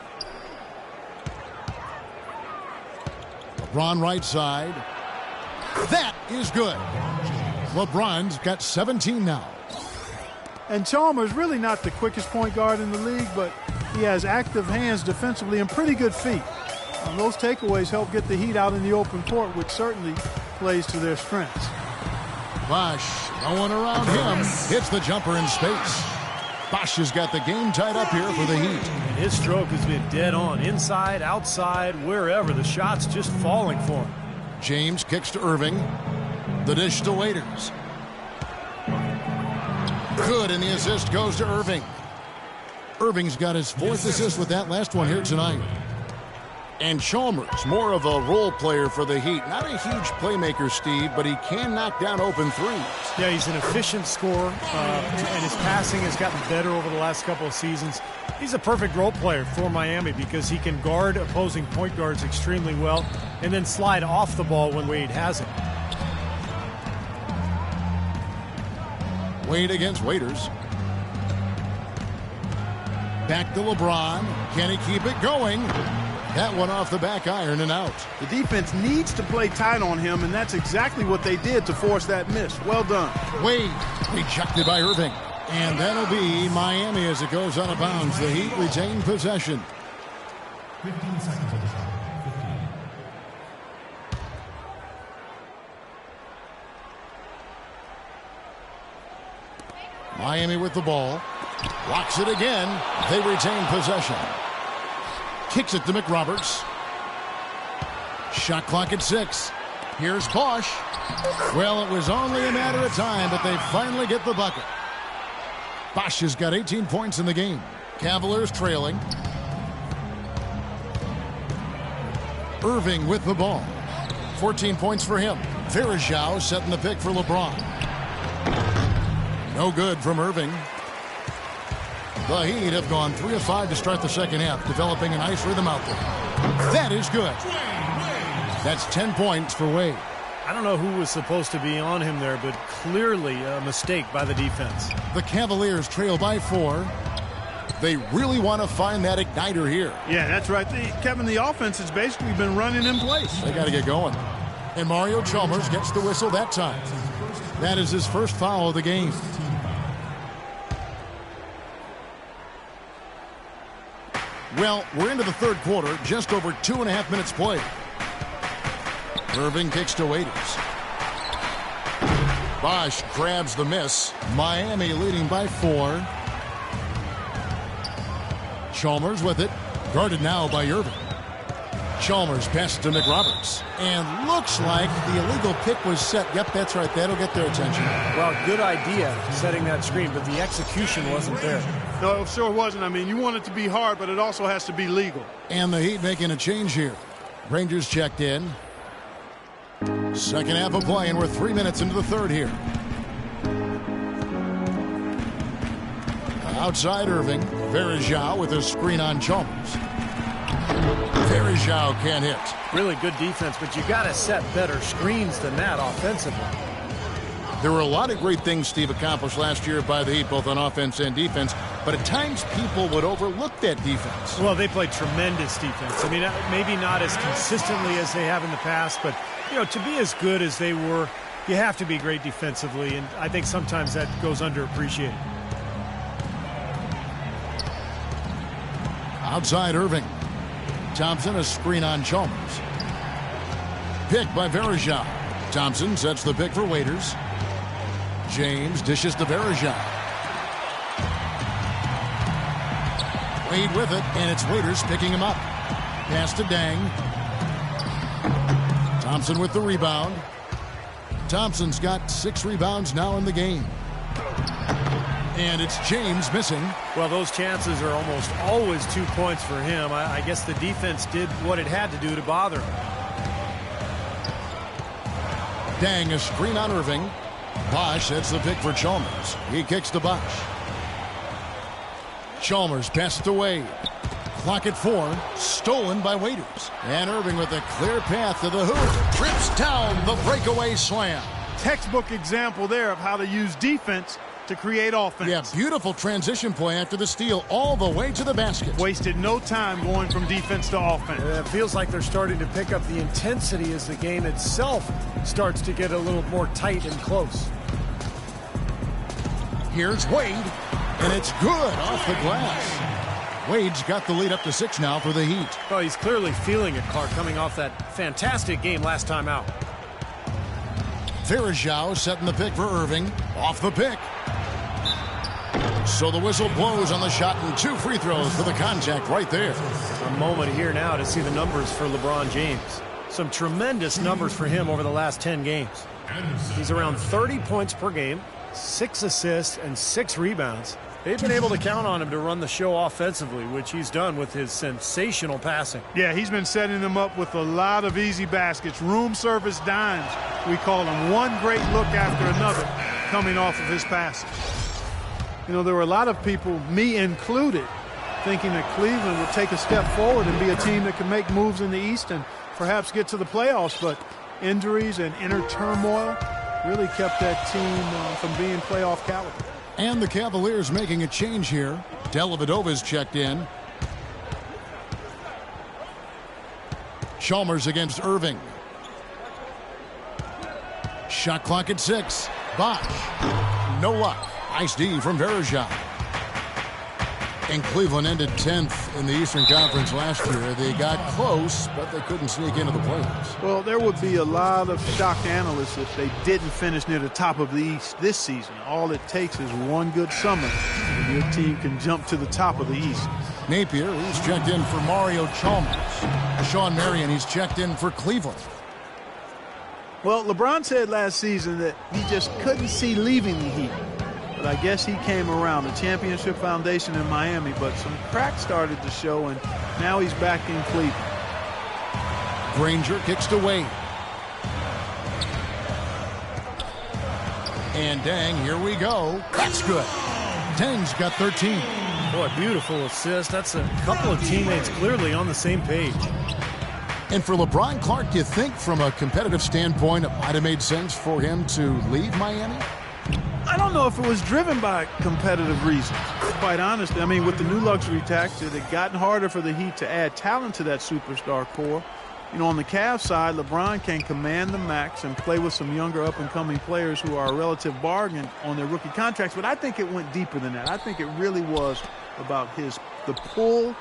LeBron right side. That is good. LeBron's got 17 now. And Chalmers really not the quickest point guard in the league, but he has active hands defensively and pretty good feet. Those takeaways help get the Heat out in the open court, which certainly plays to their strengths. Bosh, no one around him, hits the jumper in space. Bosh has got the game tied up here for the Heat. And his stroke has been dead on, inside, outside, wherever. The shot's just falling for him. James kicks to Irving. The dish to Waiters. Good, and the assist goes to Irving. Irving's got his 4th assist with that last one here tonight. And Chalmers, more of a role player for the Heat. Not a huge playmaker, Steve, but he can knock down open threes. Yeah, he's an efficient scorer, and his passing has gotten better over the last couple of seasons. He's a perfect role player for Miami because he can guard opposing point guards extremely well and then slide off the ball when Wade has it. Wade against Waiters. Back to LeBron. Can he keep it going? That one off the back iron and out. The defense needs to play tight on him, and that's exactly what they did to force that miss. Well done. Wade rejected by Irving. And that'll be Miami as it goes out of bounds. The Heat retain possession. 15 seconds on the shot. 15. Miami with the ball. Locks it again. They retain possession. Kicks it to McRoberts. Shot clock at 6. Here's Bosh. Well, it was only a matter of time, but they finally get the bucket. Bosh has got 18 points in the game. Cavaliers trailing. Irving with the ball. 14 points for him. Verija setting the pick for LeBron. No good from Irving. The Heat have gone 3 of 5 to start the second half, developing a nice rhythm out there. That is good. That's 10 points for Wade. I don't know who was supposed to be on him there, but clearly a mistake by the defense. The Cavaliers trail by 4. They really want to find that igniter here. Yeah, that's right. Kevin, the offense has basically been running in place. They got to get going. And Mario Chalmers gets the whistle that time. That is his first foul of the game. Well, we're into the third quarter, just over 2.5 minutes played. Irving kicks to Waiters. Bosh grabs the miss. Miami leading by 4. Chalmers with it. Guarded now by Irving. Chalmers passes to McRoberts. And looks like the illegal pick was set. Yep, that's right. That'll get their attention. Well, good idea setting that screen, but the execution wasn't there. No, it sure wasn't. I mean, you want it to be hard, but it also has to be legal. And the Heat making a change here. Rangers checked in. Second half of play, and we're 3 minutes into the third here. Outside Irving. Verija with a screen on Chalmers. Verija can't hit. Really good defense, but you got to set better screens than that offensively. There were a lot of great things Steve accomplished last year by the Heat, both on offense and defense, but at times people would overlook that defense. Well, they played tremendous defense. I mean, maybe not as consistently as they have in the past, but, you know, to be as good as they were, you have to be great defensively, and I think sometimes that goes underappreciated. Outside Irving. Thompson, a screen on Chalmers. Pick by Verija. Thompson sets the pick for Waiters. James dishes to Verija. Wade with it, and it's Waiters picking him up. Pass to Dang. Thompson with the rebound. Thompson's got 6 rebounds now in the game. And it's James missing. Well, those chances are almost always 2 points for him. I guess the defense did what it had to do to bother him. Dang, a screen on Irving. Bosch sets the pick for Chalmers. He kicks to Bosch. Chalmers passes to Wade. Clock at 4. Stolen by Waiters. And Irving with a clear path to the hoop. Trips down the breakaway slam. Textbook example there of how to use defense to create offense. Yeah, beautiful transition play after the steal all the way to the basket. Wasted no time going from defense to offense. It feels like they're starting to pick up the intensity as the game itself starts to get a little more tight and close. Here's Wade, and it's good off the glass. Wade's got the lead up to 6 now for the Heat. Oh, he's clearly feeling it, Clark, coming off that fantastic game last time out. Verajao setting the pick for Irving. Off the pick. So the whistle blows on the shot and 2 free throws for the contact right there. A moment here now to see the numbers for LeBron James. Some tremendous numbers for him over the last 10 games. He's around 30 points per game, 6 assists, and 6 rebounds. They've been able to count on him to run the show offensively, which he's done with his sensational passing. Yeah, he's been setting them up with a lot of easy baskets, room service dimes. We call them, one great look after another coming off of his passes. You know, there were a lot of people, me included, thinking that Cleveland would take a step forward and be a team that could make moves in the East and perhaps get to the playoffs, but injuries and inner turmoil really kept that team from being playoff caliber. And the Cavaliers making a change here. Dellavedova's checked in. Chalmers against Irving. Shot clock at 6. Bosch. No luck. Nice D from Verajao. And Cleveland ended 10th in the Eastern Conference last year. They got close, but they couldn't sneak into the playoffs. Well, there would be a lot of shocked analysts if they didn't finish near the top of the East this season. All it takes is one good summer, and your team can jump to the top of the East. Napier, he's checked in for Mario Chalmers. Sean Marion, he's checked in for Cleveland. Well, LeBron said last season that he just couldn't see leaving the Heat. But I guess he came around. The championship foundation in Miami, but some cracks started to show, and now he's back in Cleveland. Granger kicks to Wade. And Dang, here we go. That's good. Dang's got 13. Boy, beautiful assist. That's a couple of teammates clearly on the same page. And for LeBron, Clark, do you think from a competitive standpoint it might have made sense for him to leave Miami? I don't know if it was driven by competitive reasons, quite honestly. I mean, with the new luxury tax, it had gotten harder for the Heat to add talent to that superstar core. You know, on the Cavs side, LeBron can command the max and play with some younger up-and-coming players who are a relative bargain on their rookie contracts. But I think it went deeper than that. I think it really was about the pull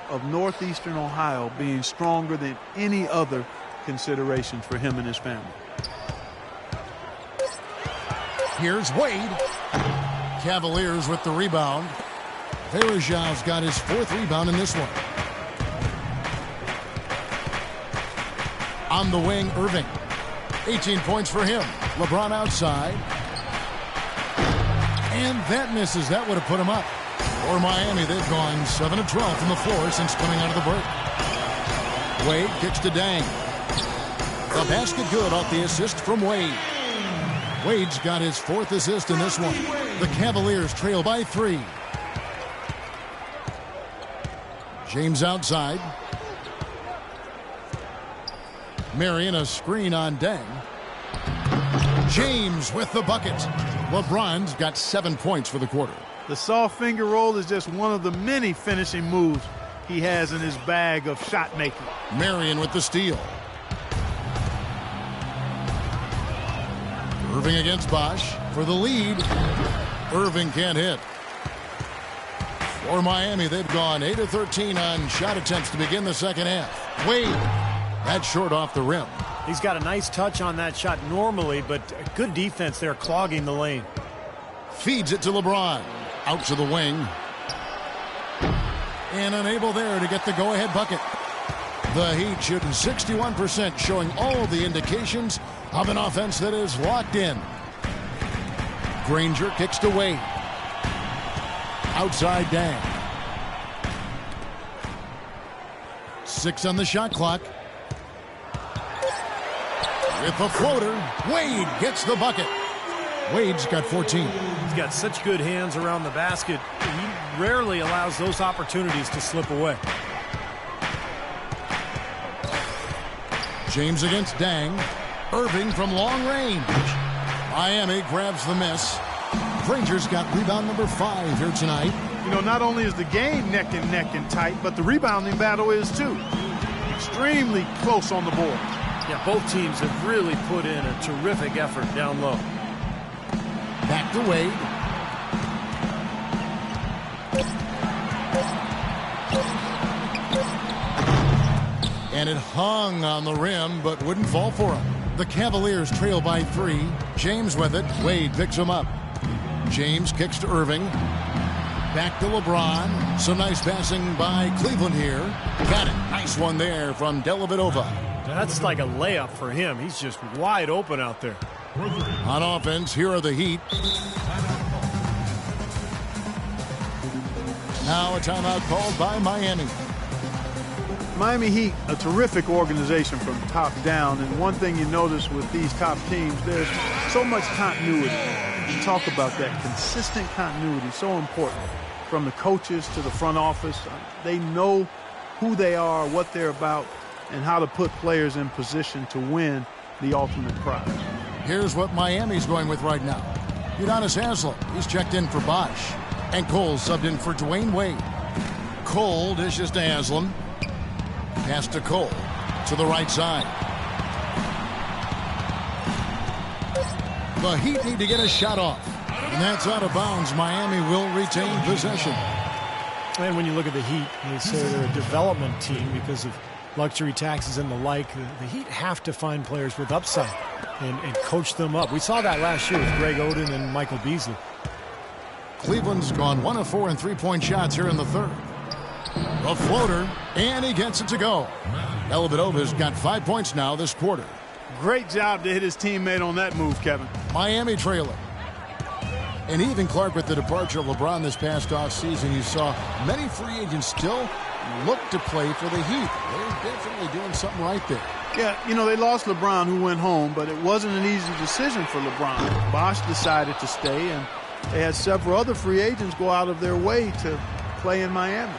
of Northeastern Ohio being stronger than any other consideration for him and his family. Here's Wade. Cavaliers with the rebound. Verajao's got his 4th rebound in this one. On the wing, Irving. 18 points for him. LeBron outside. And that misses. That would have put him up. For Miami, they've gone 7 of 12 from the floor since coming out of the break. Wade kicks to Dang. The basket good off the assist from Wade. Wade's got his 4th assist in this one. The Cavaliers trail by 3. James outside. Marion a screen on Dang. James with the bucket. LeBron's got 7 points for the quarter. The soft finger roll is just one of the many finishing moves he has in his bag of shot making. Marion with the steal. Irving against Bosch for the lead. Irving can't hit. For Miami, they've gone 8 of 13 on shot attempts to begin the second half. Wade, that's short off the rim. He's got a nice touch on that shot normally, but good defense there clogging the lane. Feeds it to LeBron. Out to the wing. And unable there to get the go-ahead bucket. The Heat shooting 61%, showing all the indications of an offense that is locked in. Granger kicks to Wade. outside Dang. 6 on the shot clock. With the floater, Wade gets the bucket. Wade's got 14. He's got such good hands around the basket. He rarely allows those opportunities to slip away. James against Dang. Irving from long range. Miami grabs the miss. Granger's got rebound number 5 here tonight. You know, not only is the game neck and tight, but the rebounding battle is too. Extremely close on the board. Yeah, both teams have really put in a terrific effort down low. Back to Wade. And it hung on the rim, but wouldn't fall for him. The Cavaliers trail by 3. James with it. Wade picks him up. James kicks to Irving. Back to LeBron. Some nice passing by Cleveland here. Got it. Nice one there from Dellavedova. That's like a layup for him. He's just wide open out there. On offense, here are the Heat. Now a timeout called by Miami. Miami Heat, a terrific organization from top down. And one thing you notice with these top teams, there's so much continuity. You talk about that consistent continuity, so important. From the coaches to the front office, they know who they are, what they're about, and how to put players in position to win the ultimate prize. Here's what Miami's going with right now. Udonis Haslem, he's checked in for Bosch. And Cole subbed in for Dwayne Wade. Cole dishes to Haslem. Pass to Cole to the right side. The Heat need to get a shot off. And that's out of bounds. Miami will retain possession. And when you look at the Heat, they say they're a development team because of luxury taxes and the like. The Heat have to find players with upside and coach them up. We saw that last year with Greg Oden and Michael Beasley. Cleveland's gone 1 of 4 in three-point shots here in the third. A floater, and he gets it to go. Dellavedova's got 5 points now this quarter. Great job to hit his teammate on that move, Kevin. Miami trailing. And even Clark, with the departure of LeBron this past offseason, you saw many free agents still look to play for the Heat. They're definitely doing something right there. Yeah, you know, they lost LeBron, who went home, but it wasn't an easy decision for LeBron. Bosch decided to stay, and they had several other free agents go out of their way to play in Miami.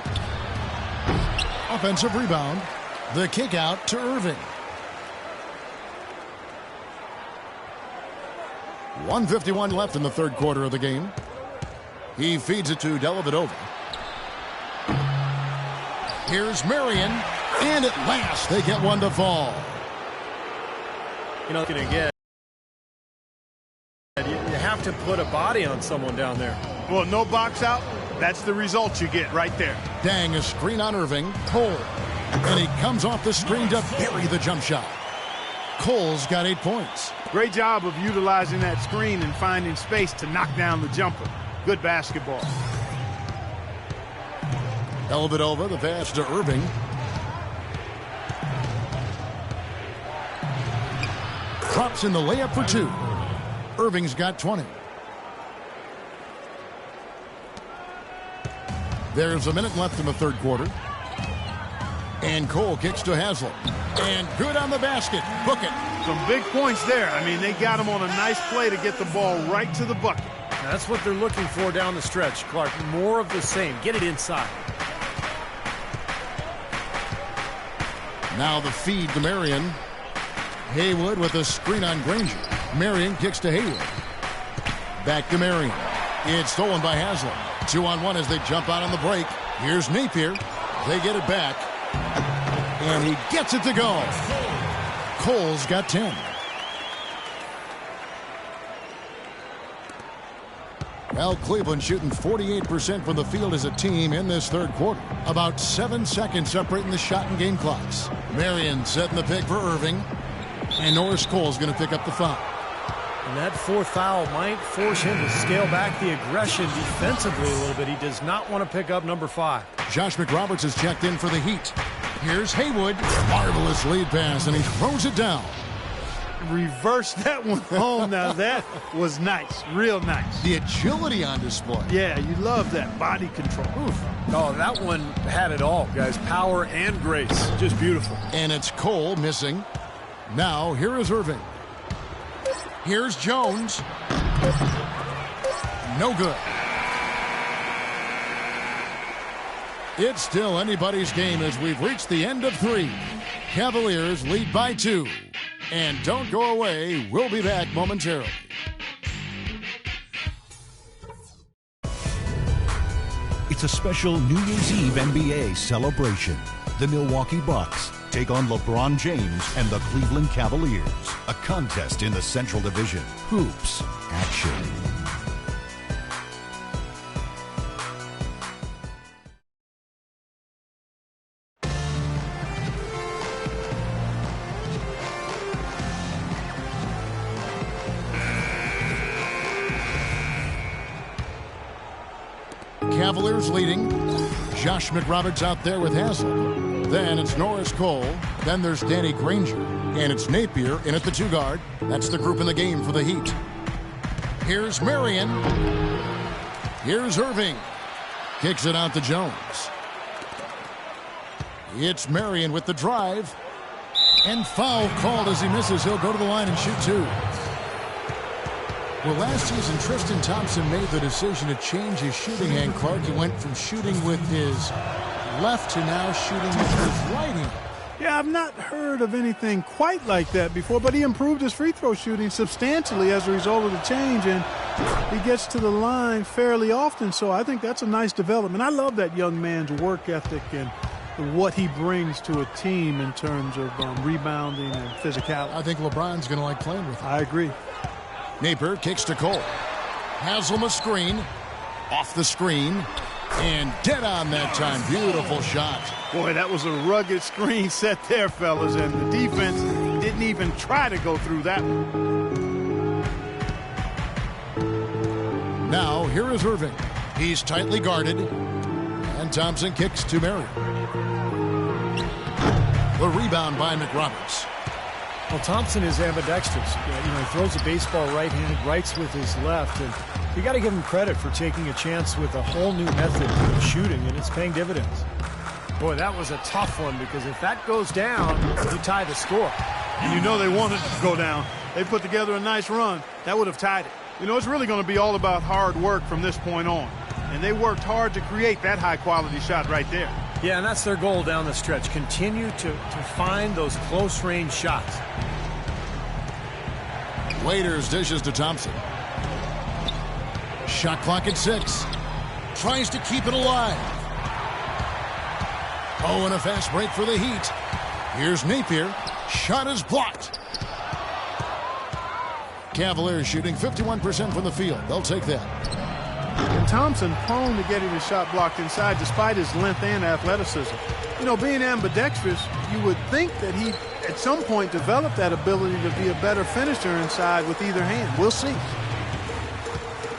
Offensive rebound. The kick out to Irving. 1:51 left in the third quarter of the game. He feeds it to Dellavedova. Here's Marion, and at last they get one to fall. You know, again, you have to put a body on someone down there. Well, no box out. That's the result you get right there. Dang, a screen on Irving. Cole. And he comes off the screen to bury the jump shot. Cole's got 8 points. Great job of utilizing that screen and finding space to knock down the jumper. Good basketball. Dellavedova, the pass to Irving. Drops in the layup for 2. Irving's got 20. There's a minute left in the third quarter. And Cole kicks to Haslem. And good on the basket. Book it. Some big points there. I mean, they got him on a nice play to get the ball right to the bucket. That's what they're looking for down the stretch, Clark. More of the same. Get it inside. Now the feed to Marion. Haywood with a screen on Granger. Marion kicks to Haywood. Back to Marion. It's stolen by Haslem. 2-on-1 as they jump out on the break. Here's Napier. They get it back. And he gets it to go. Cole's got 10. Well, Cleveland shooting 48% from the field as a team in this third quarter. About 7 seconds separating the shot and game clocks. Marion setting the pick for Irving. And Norris Cole's going to pick up the foul. And that fourth foul might force him to scale back the aggression defensively a little bit. He does not want to pick up number 5. Josh McRoberts is checked in for the Heat. Here's Haywood. Marvelous lead pass, and he throws it down. reversed that one home. Now that was nice, real nice. The agility on display. Yeah, you love that body control. Oof. Oh, that one had it all, guys. Power and grace. Just beautiful. And it's Cole missing. Now, here is Irving. Here's Jones. No good. It's still anybody's game as we've reached the end of 3. Cavaliers lead by 2. And don't go away. We'll be back momentarily. It's a special New Year's Eve NBA celebration. The Milwaukee Bucks take on LeBron James and the Cleveland Cavaliers. A contest in the Central Division. Hoops action. Cavaliers leading. Josh McRoberts out there with Haslem. Then it's Norris Cole. Then there's Danny Granger. And it's Napier in at the 2 guard. That's the group in the game for the Heat. Here's Marion. Here's Irving. Kicks it out to Jones. It's Marion with the drive. And foul called as he misses. He'll go to the line and shoot 2. Well, last season, Tristan Thompson made the decision to change his shooting hand, Clark. He went from shooting with his left to now shooting with his right hand. Yeah, I've not heard of anything quite like that before, but he improved his free throw shooting substantially as a result of the change, and he gets to the line fairly often, so I think that's a nice development. I love that young man's work ethic and what he brings to a team in terms of rebounding and physicality. I think LeBron's going to like playing with him. I agree. Napier kicks to Cole. Haslem a screen. Off the screen. And dead on that time. Beautiful shot. Boy, that was a rugged screen set there, fellas. And the defense didn't even try to go through that one. Now, here is Irving. He's tightly guarded. And Thompson kicks to Marion. The rebound by McRoberts. Well, Thompson is ambidextrous. He throws a baseball right-handed, writes with his left, and you got to give him credit for taking a chance with a whole new method of shooting, and it's paying dividends. Boy, that was a tough one, because if that goes down, you tie the score. And you know they wanted it to go down. They put together a nice run. That would have tied it. It's really going to be all about hard work from this point on. And they worked hard to create that high-quality shot right there. Yeah, and that's their goal down the stretch. Continue to find those close-range shots. Waiters dishes to Thompson. Shot clock at 6. Tries to keep it alive. Oh, and a fast break for the Heat. Here's Napier. Shot is blocked. Cavaliers shooting 51% from the field. They'll take that. And Thompson prone to getting his shot blocked inside despite his length and athleticism. Being ambidextrous, you would think that he at some point developed that ability to be a better finisher inside with either hand. We'll see.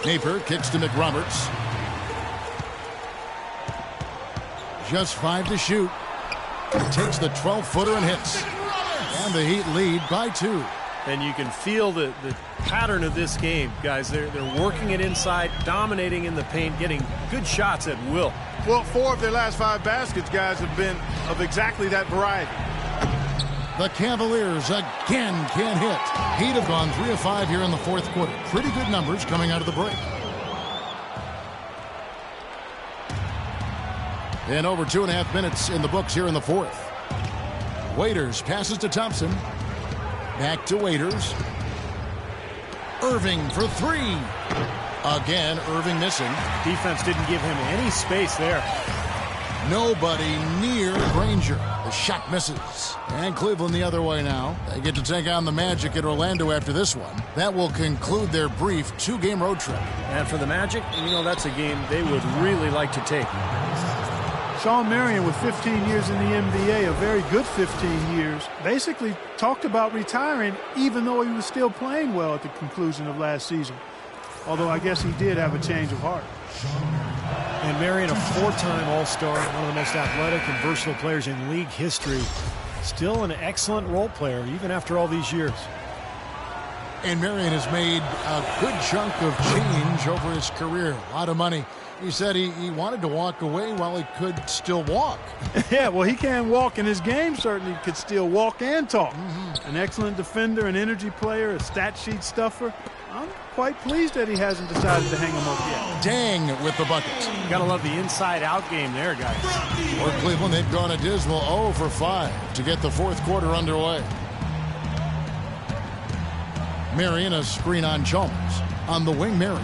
Napier kicks to McRoberts. Just 5 to shoot. Takes the 12-footer and hits. And the Heat lead by 2. And you can feel the pattern of this game, guys. They're working it inside, dominating in the paint, getting good shots at will. Well, 4 of their last 5 baskets, guys, have been of exactly that variety. The Cavaliers again can't hit. Heat have gone 3 of 5 here in the 4th quarter. Pretty good numbers coming out of the break. And over 2.5 minutes in the books here in the 4th. Waiters passes to Thompson. Back to Waiters. Irving for 3. Again, Irving missing. Defense didn't give him any space there. Nobody near Granger. The shot misses. And Cleveland the other way now. They get to take on the Magic at Orlando after this one. That will conclude their brief 2-game road trip. And for the Magic, that's a game they would really like to take. Sean Marion, with 15 years in the NBA, a very good 15 years, basically talked about retiring even though he was still playing well at the conclusion of last season. Although I guess he did have a change of heart. And Marion, a 4-time All-Star, one of the most athletic and versatile players in league history. Still an excellent role player, even after all these years. And Marion has made a good chunk of change over his career. A lot of money. He said he wanted to walk away while he could still walk. Yeah, well, he can't walk in his game. Certainly could still walk and talk. An excellent defender, an energy player, a stat sheet stuffer. I'm quite pleased that he hasn't decided to hang him up yet. Dang with the bucket. You got to love the inside-out game there, guys. For Cleveland, they've gone a dismal 0 for 5 to get the fourth quarter underway. Marion, a screen on Chalmers. On the wing, Marion.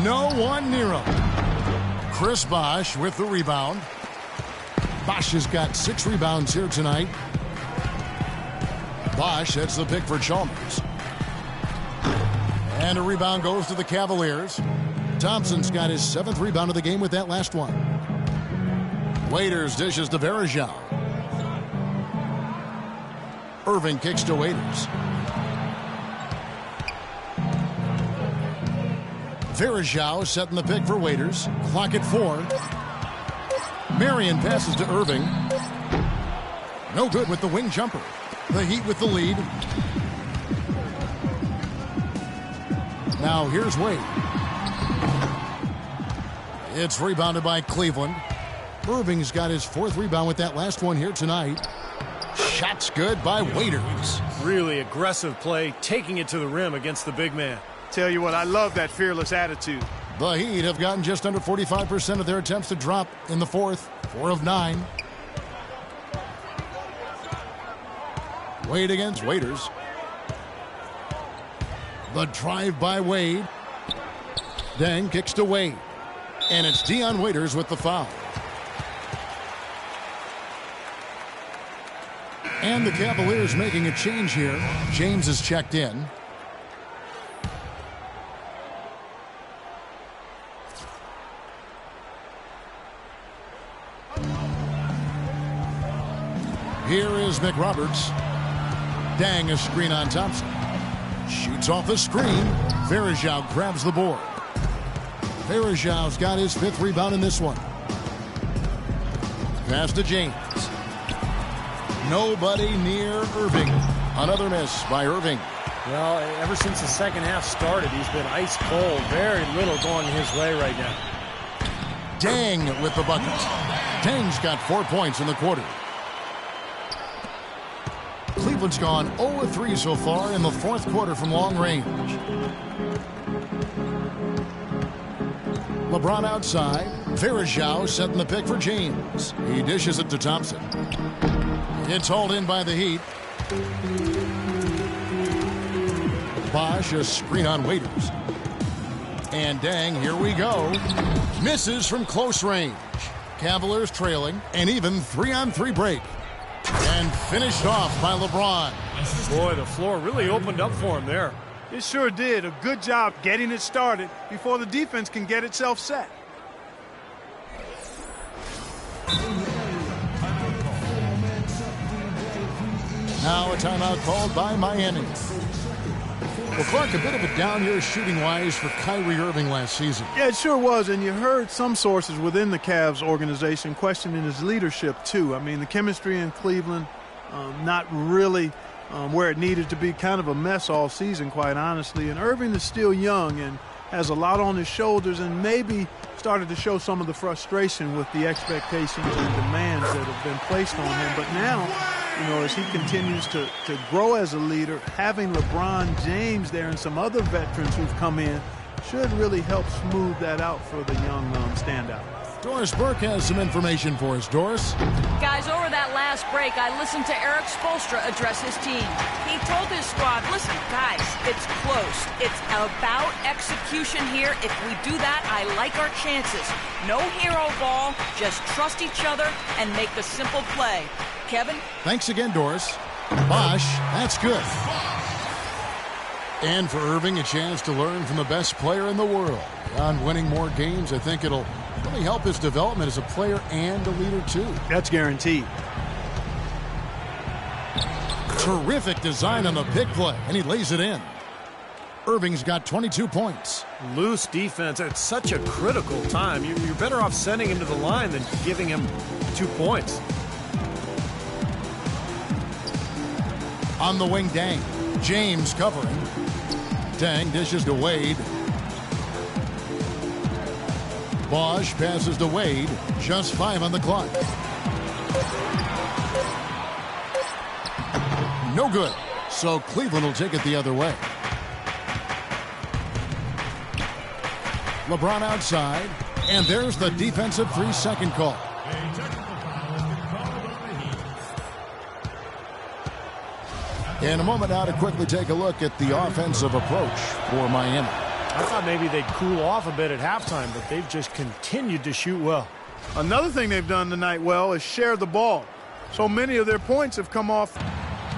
No one near him. Chris Bosh with the rebound. Bosh has got 6 rebounds here tonight. Bosh, that's the pick for Chalmers. And a rebound goes to the Cavaliers. Thompson's got his 7th rebound of the game with that last one. Waiters dishes to Varejao. Irving kicks to Waiters. Varejao setting the pick for Waiters. Clock at 4. Marion passes to Irving. No good with the wing jumper. The Heat with the lead. Now here's Wade. It's rebounded by Cleveland. Irving's got his 4th rebound with that last one here tonight. Shot's good by Waiters. Really aggressive play, taking it to the rim against the big man. Tell you what, I love that fearless attitude. The Heat have gotten just under 45% of their attempts to drop in the 4th. 4 of 9. Wade against Waiters. The drive by Wade. Deng kicks to Wade. And it's Dion Waiters with the foul. And the Cavaliers making a change here. James is checked in. Here is McRoberts. Dang, a screen on Thompson. Shoots off the screen. Varejao grabs the board. Varejao's got his 5th rebound in this one. Pass to James. Nobody near Irving. Another miss by Irving. Well, ever since the second half started, he's been ice cold. Very little going his way right now. Dang with the bucket. Dang's got 4 points in the quarter. Cleveland's gone 0-3 so far in the 4th quarter from long range. LeBron outside. Varejao setting the pick for James. He dishes it to Thompson. It's hauled in by the Heat. Bosh, a screen on Waiters. And Dang, here we go. Misses from close range. Cavaliers trailing. An even 3-on-3 break. And finished off by LeBron. Boy, the floor really opened up for him there. It sure did. A good job getting it started before the defense can get itself set. Now a timeout called by Miami. Well, Clark, a bit of a down year shooting-wise for Kyrie Irving last season. Yeah, it sure was, and you heard some sources within the Cavs organization questioning his leadership, too. I mean, the chemistry in Cleveland, not really where it needed to be, kind of a mess all season, quite honestly. And Irving is still young and has a lot on his shoulders and maybe started to show some of the frustration with the expectations and demands that have been placed on him. But now, you know, as he continues to grow as a leader, having LeBron James there and some other veterans who've come in should really help smooth that out for the young standout. Doris Burke has some information for us. Doris? Guys, over that last break, I listened to Eric Spoelstra address his team. He told his squad, listen, guys, it's close. It's about execution here. If we do that, I like our chances. No hero ball, just trust each other and make the simple play. Kevin? Thanks again, Doris. Bosh, that's good. And for Irving, a chance to learn from the best player in the world. On winning more games, I think it'll really help his development as a player and a leader, too. That's guaranteed. Terrific design on the pick play, and he lays it in. Irving's got 22 points. Loose defense at such a critical time. You're better off sending him to the line than giving him 2 points. On the wing, Dang. James covering. Dang dishes to Wade. Bosch passes to Wade. Just 5 on the clock. No good. So Cleveland will take it the other way. LeBron outside. And there's the defensive 3-second call. In a moment now to quickly take a look at the offensive approach for Miami. I thought maybe they'd cool off a bit at halftime, but they've just continued to shoot well. Another thing they've done tonight well is share the ball. So many of their points have come off.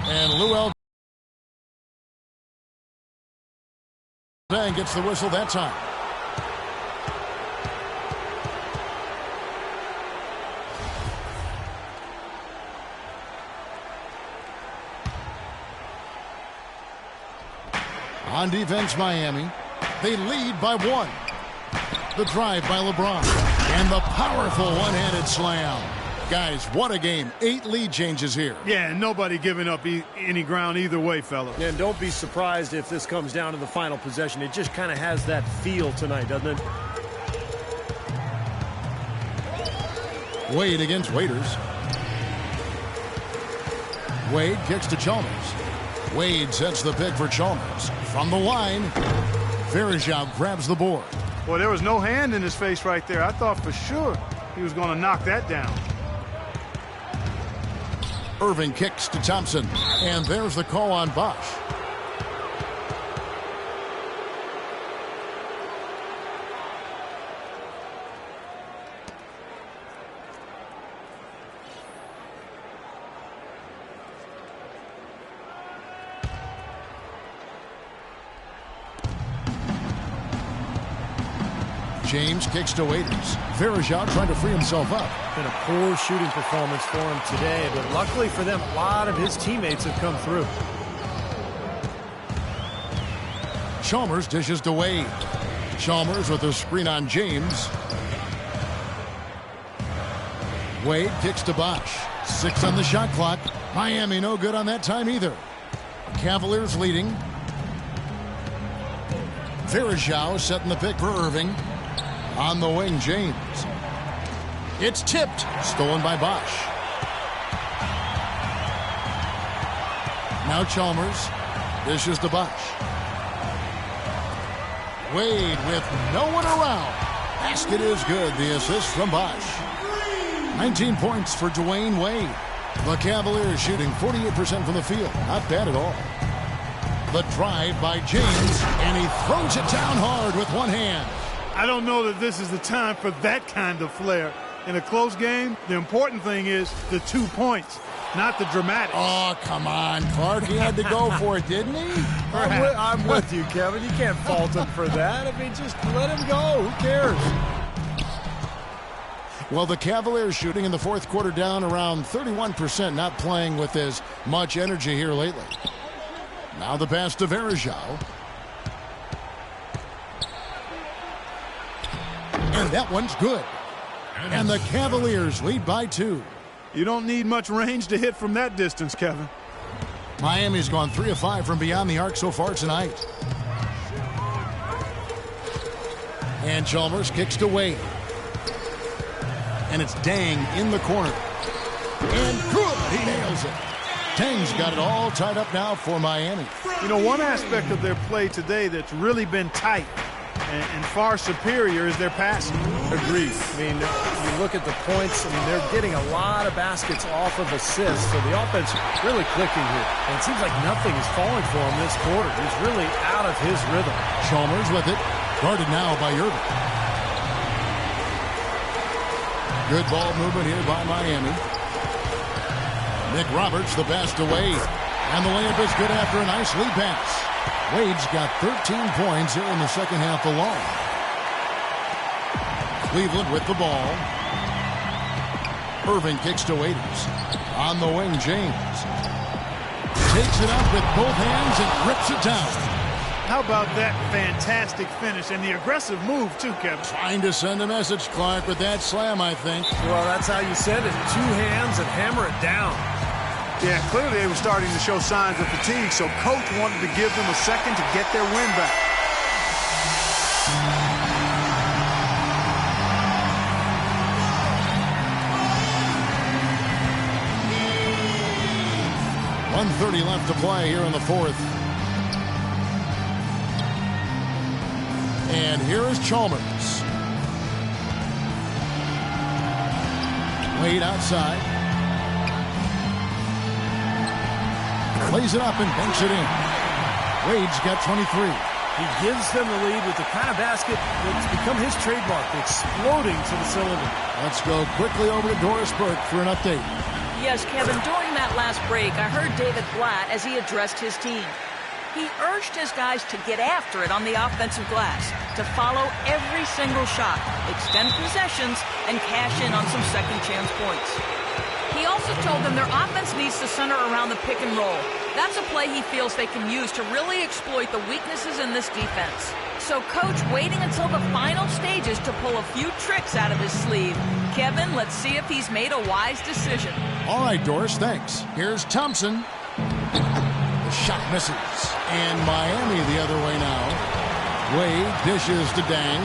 And Lou Dang gets the whistle that time. On defense, Miami. They lead by 1. The drive by LeBron. And the powerful one-handed slam. Guys, what a game. 8 lead changes here. Yeah, and nobody giving up any ground either way, fellas. Yeah, and don't be surprised if this comes down to the final possession. It just kind of has that feel tonight, doesn't it? Wade against Waiters. Wade kicks to Chalmers. Wade sets the pick for Chalmers. From the line, Varejao grabs the board. Well, there was no hand in his face right there. I thought for sure he was going to knock that down. Irving kicks to Thompson. And there's the call on Bosch. James kicks to Waiters. Varejao trying to free himself up. Been a poor shooting performance for him today, but luckily for them, a lot of his teammates have come through. Chalmers dishes to Wade. Chalmers with a screen on James. Wade kicks to Bosch. 6 on the shot clock. Miami no good on that time either. Cavaliers leading. Varejao setting the pick for Irving. On the wing, James. It's tipped. Stolen by Bosch. Now Chalmers. Dishes to Bosch. Wade with no one around. Basket is good. The assist from Bosch. 19 points for Dwayne Wade. The Cavaliers shooting 48% from the field. Not bad at all. The drive by James. And he throws it down hard with one hand. I don't know that this is the time for that kind of flair. In a close game, the important thing is the 2 points, not the dramatics. Oh, come on, Clark. He had to go for it, didn't he? I'm with you, Kevin. You can't fault him for that. I mean, just let him go. Who cares? Well, the Cavaliers shooting in the fourth quarter down around 31%, not playing with as much energy here lately. Now the pass to Varejao. And that one's good. And the Cavaliers lead by 2. You don't need much range to hit from that distance, Kevin. Miami's gone 3 of 5 from beyond the arc so far tonight. And Chalmers kicks to Wade. And it's Dang in the corner. And good. He nails it. Dang's got it all tied up now for Miami. You know, one aspect of their play today that's really been tight and far superior is their passing. Agreed. I mean, you look at the points, I mean, they're getting a lot of baskets off of assists, so the offense really clicking here. And it seems like nothing is falling for him this quarter. He's really out of his rhythm. Chalmers with it. Guarded now by Irving. Good ball movement here by Miami. Nick Roberts, the pass to Wade. And the layup is good after a nice lead pass. Wade's got 13 points here in the second half alone. Cleveland with the ball. Irving kicks to Waiters. On the wing, James. Takes it up with both hands and rips it down. How about that fantastic finish and the aggressive move, too, Kevin? Trying to send a message, Clark, with that slam, I think. Well, that's how you send it. 2 hands and hammer it down. Yeah, clearly they were starting to show signs of fatigue, so coach wanted to give them a second to get their win back. .130 left to play here in the fourth. And here is Chalmers. Wade outside. Plays it up and banks it in. Wade's got 23. He gives them the lead with the kind of basket that's become his trademark, exploding to the cylinder. Let's go quickly over to Doris Burke for an update. Yes, Kevin, during that last break, I heard David Blatt as he addressed his team. He urged his guys to get after it on the offensive glass, to follow every single shot, extend possessions, and cash in on some second chance points. He also told them their offense needs to center around the pick and roll. That's a play he feels they can use to really exploit the weaknesses in this defense. So coach waiting until the final stages to pull a few tricks out of his sleeve. Kevin, let's see if he's made a wise decision. All right, Doris, thanks. Here's Thompson. The shot misses. And Miami the other way now. Wade dishes to Dang.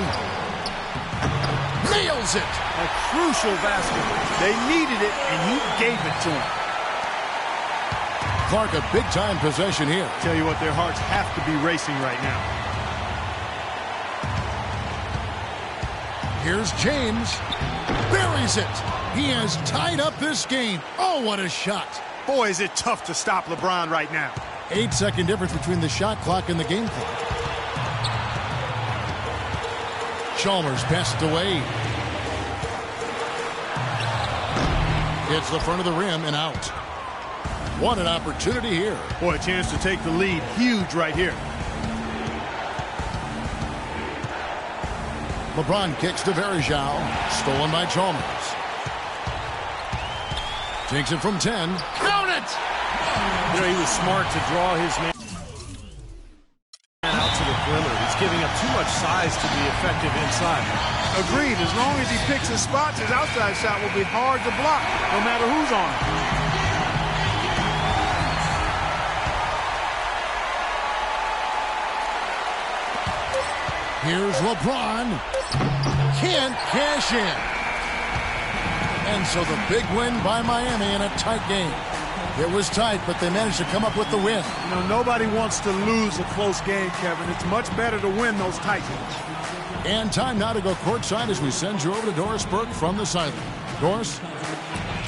Nails it. A crucial basket. They needed it, and he gave it to him. Clark, a big-time possession here. Tell you what, their hearts have to be racing right now. Here's James. Buries it. He has tied up this game. Oh, what a shot. Boy, is it tough to stop LeBron right now. 8-second difference between the shot clock and the game clock. Chalmers passed away. Hits the front of the rim and out. What an opportunity here. Boy, a chance to take the lead. Huge right here. LeBron kicks to Varejao. Stolen by Chalmers. Takes it from 10. Count it! You know, he was smart to draw his man out to the perimeter. He's giving up too much size to be effective inside. Agreed. As long as he picks his spots, his outside shot will be hard to block, no matter who's on him. Here's LeBron. Can't cash in. And so the big win by Miami in a tight game. It was tight, but they managed to come up with the win. You know, nobody wants to lose a close game, Kevin. It's much better to win those tight games. And time now to go courtside as we send you over to Doris Burke from the sideline. Doris?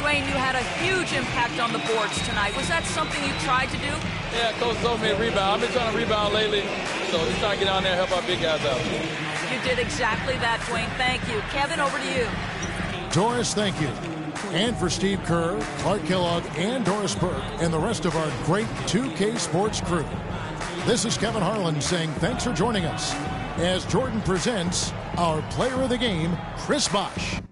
Dwayne, you had a huge impact on the boards tonight. Was that something you tried to do? Yeah, Coach told me to rebound. I've been trying to rebound lately, so just trying to get down there and help our big guys out. You did exactly that, Dwayne. Thank you. Kevin, over to you. Doris, thank you. And for Steve Kerr, Clark Kellogg, and Doris Burke, and the rest of our great 2K Sports crew. This is Kevin Harlan saying thanks for joining us as Jordan presents our player of the game, Chris Bosh.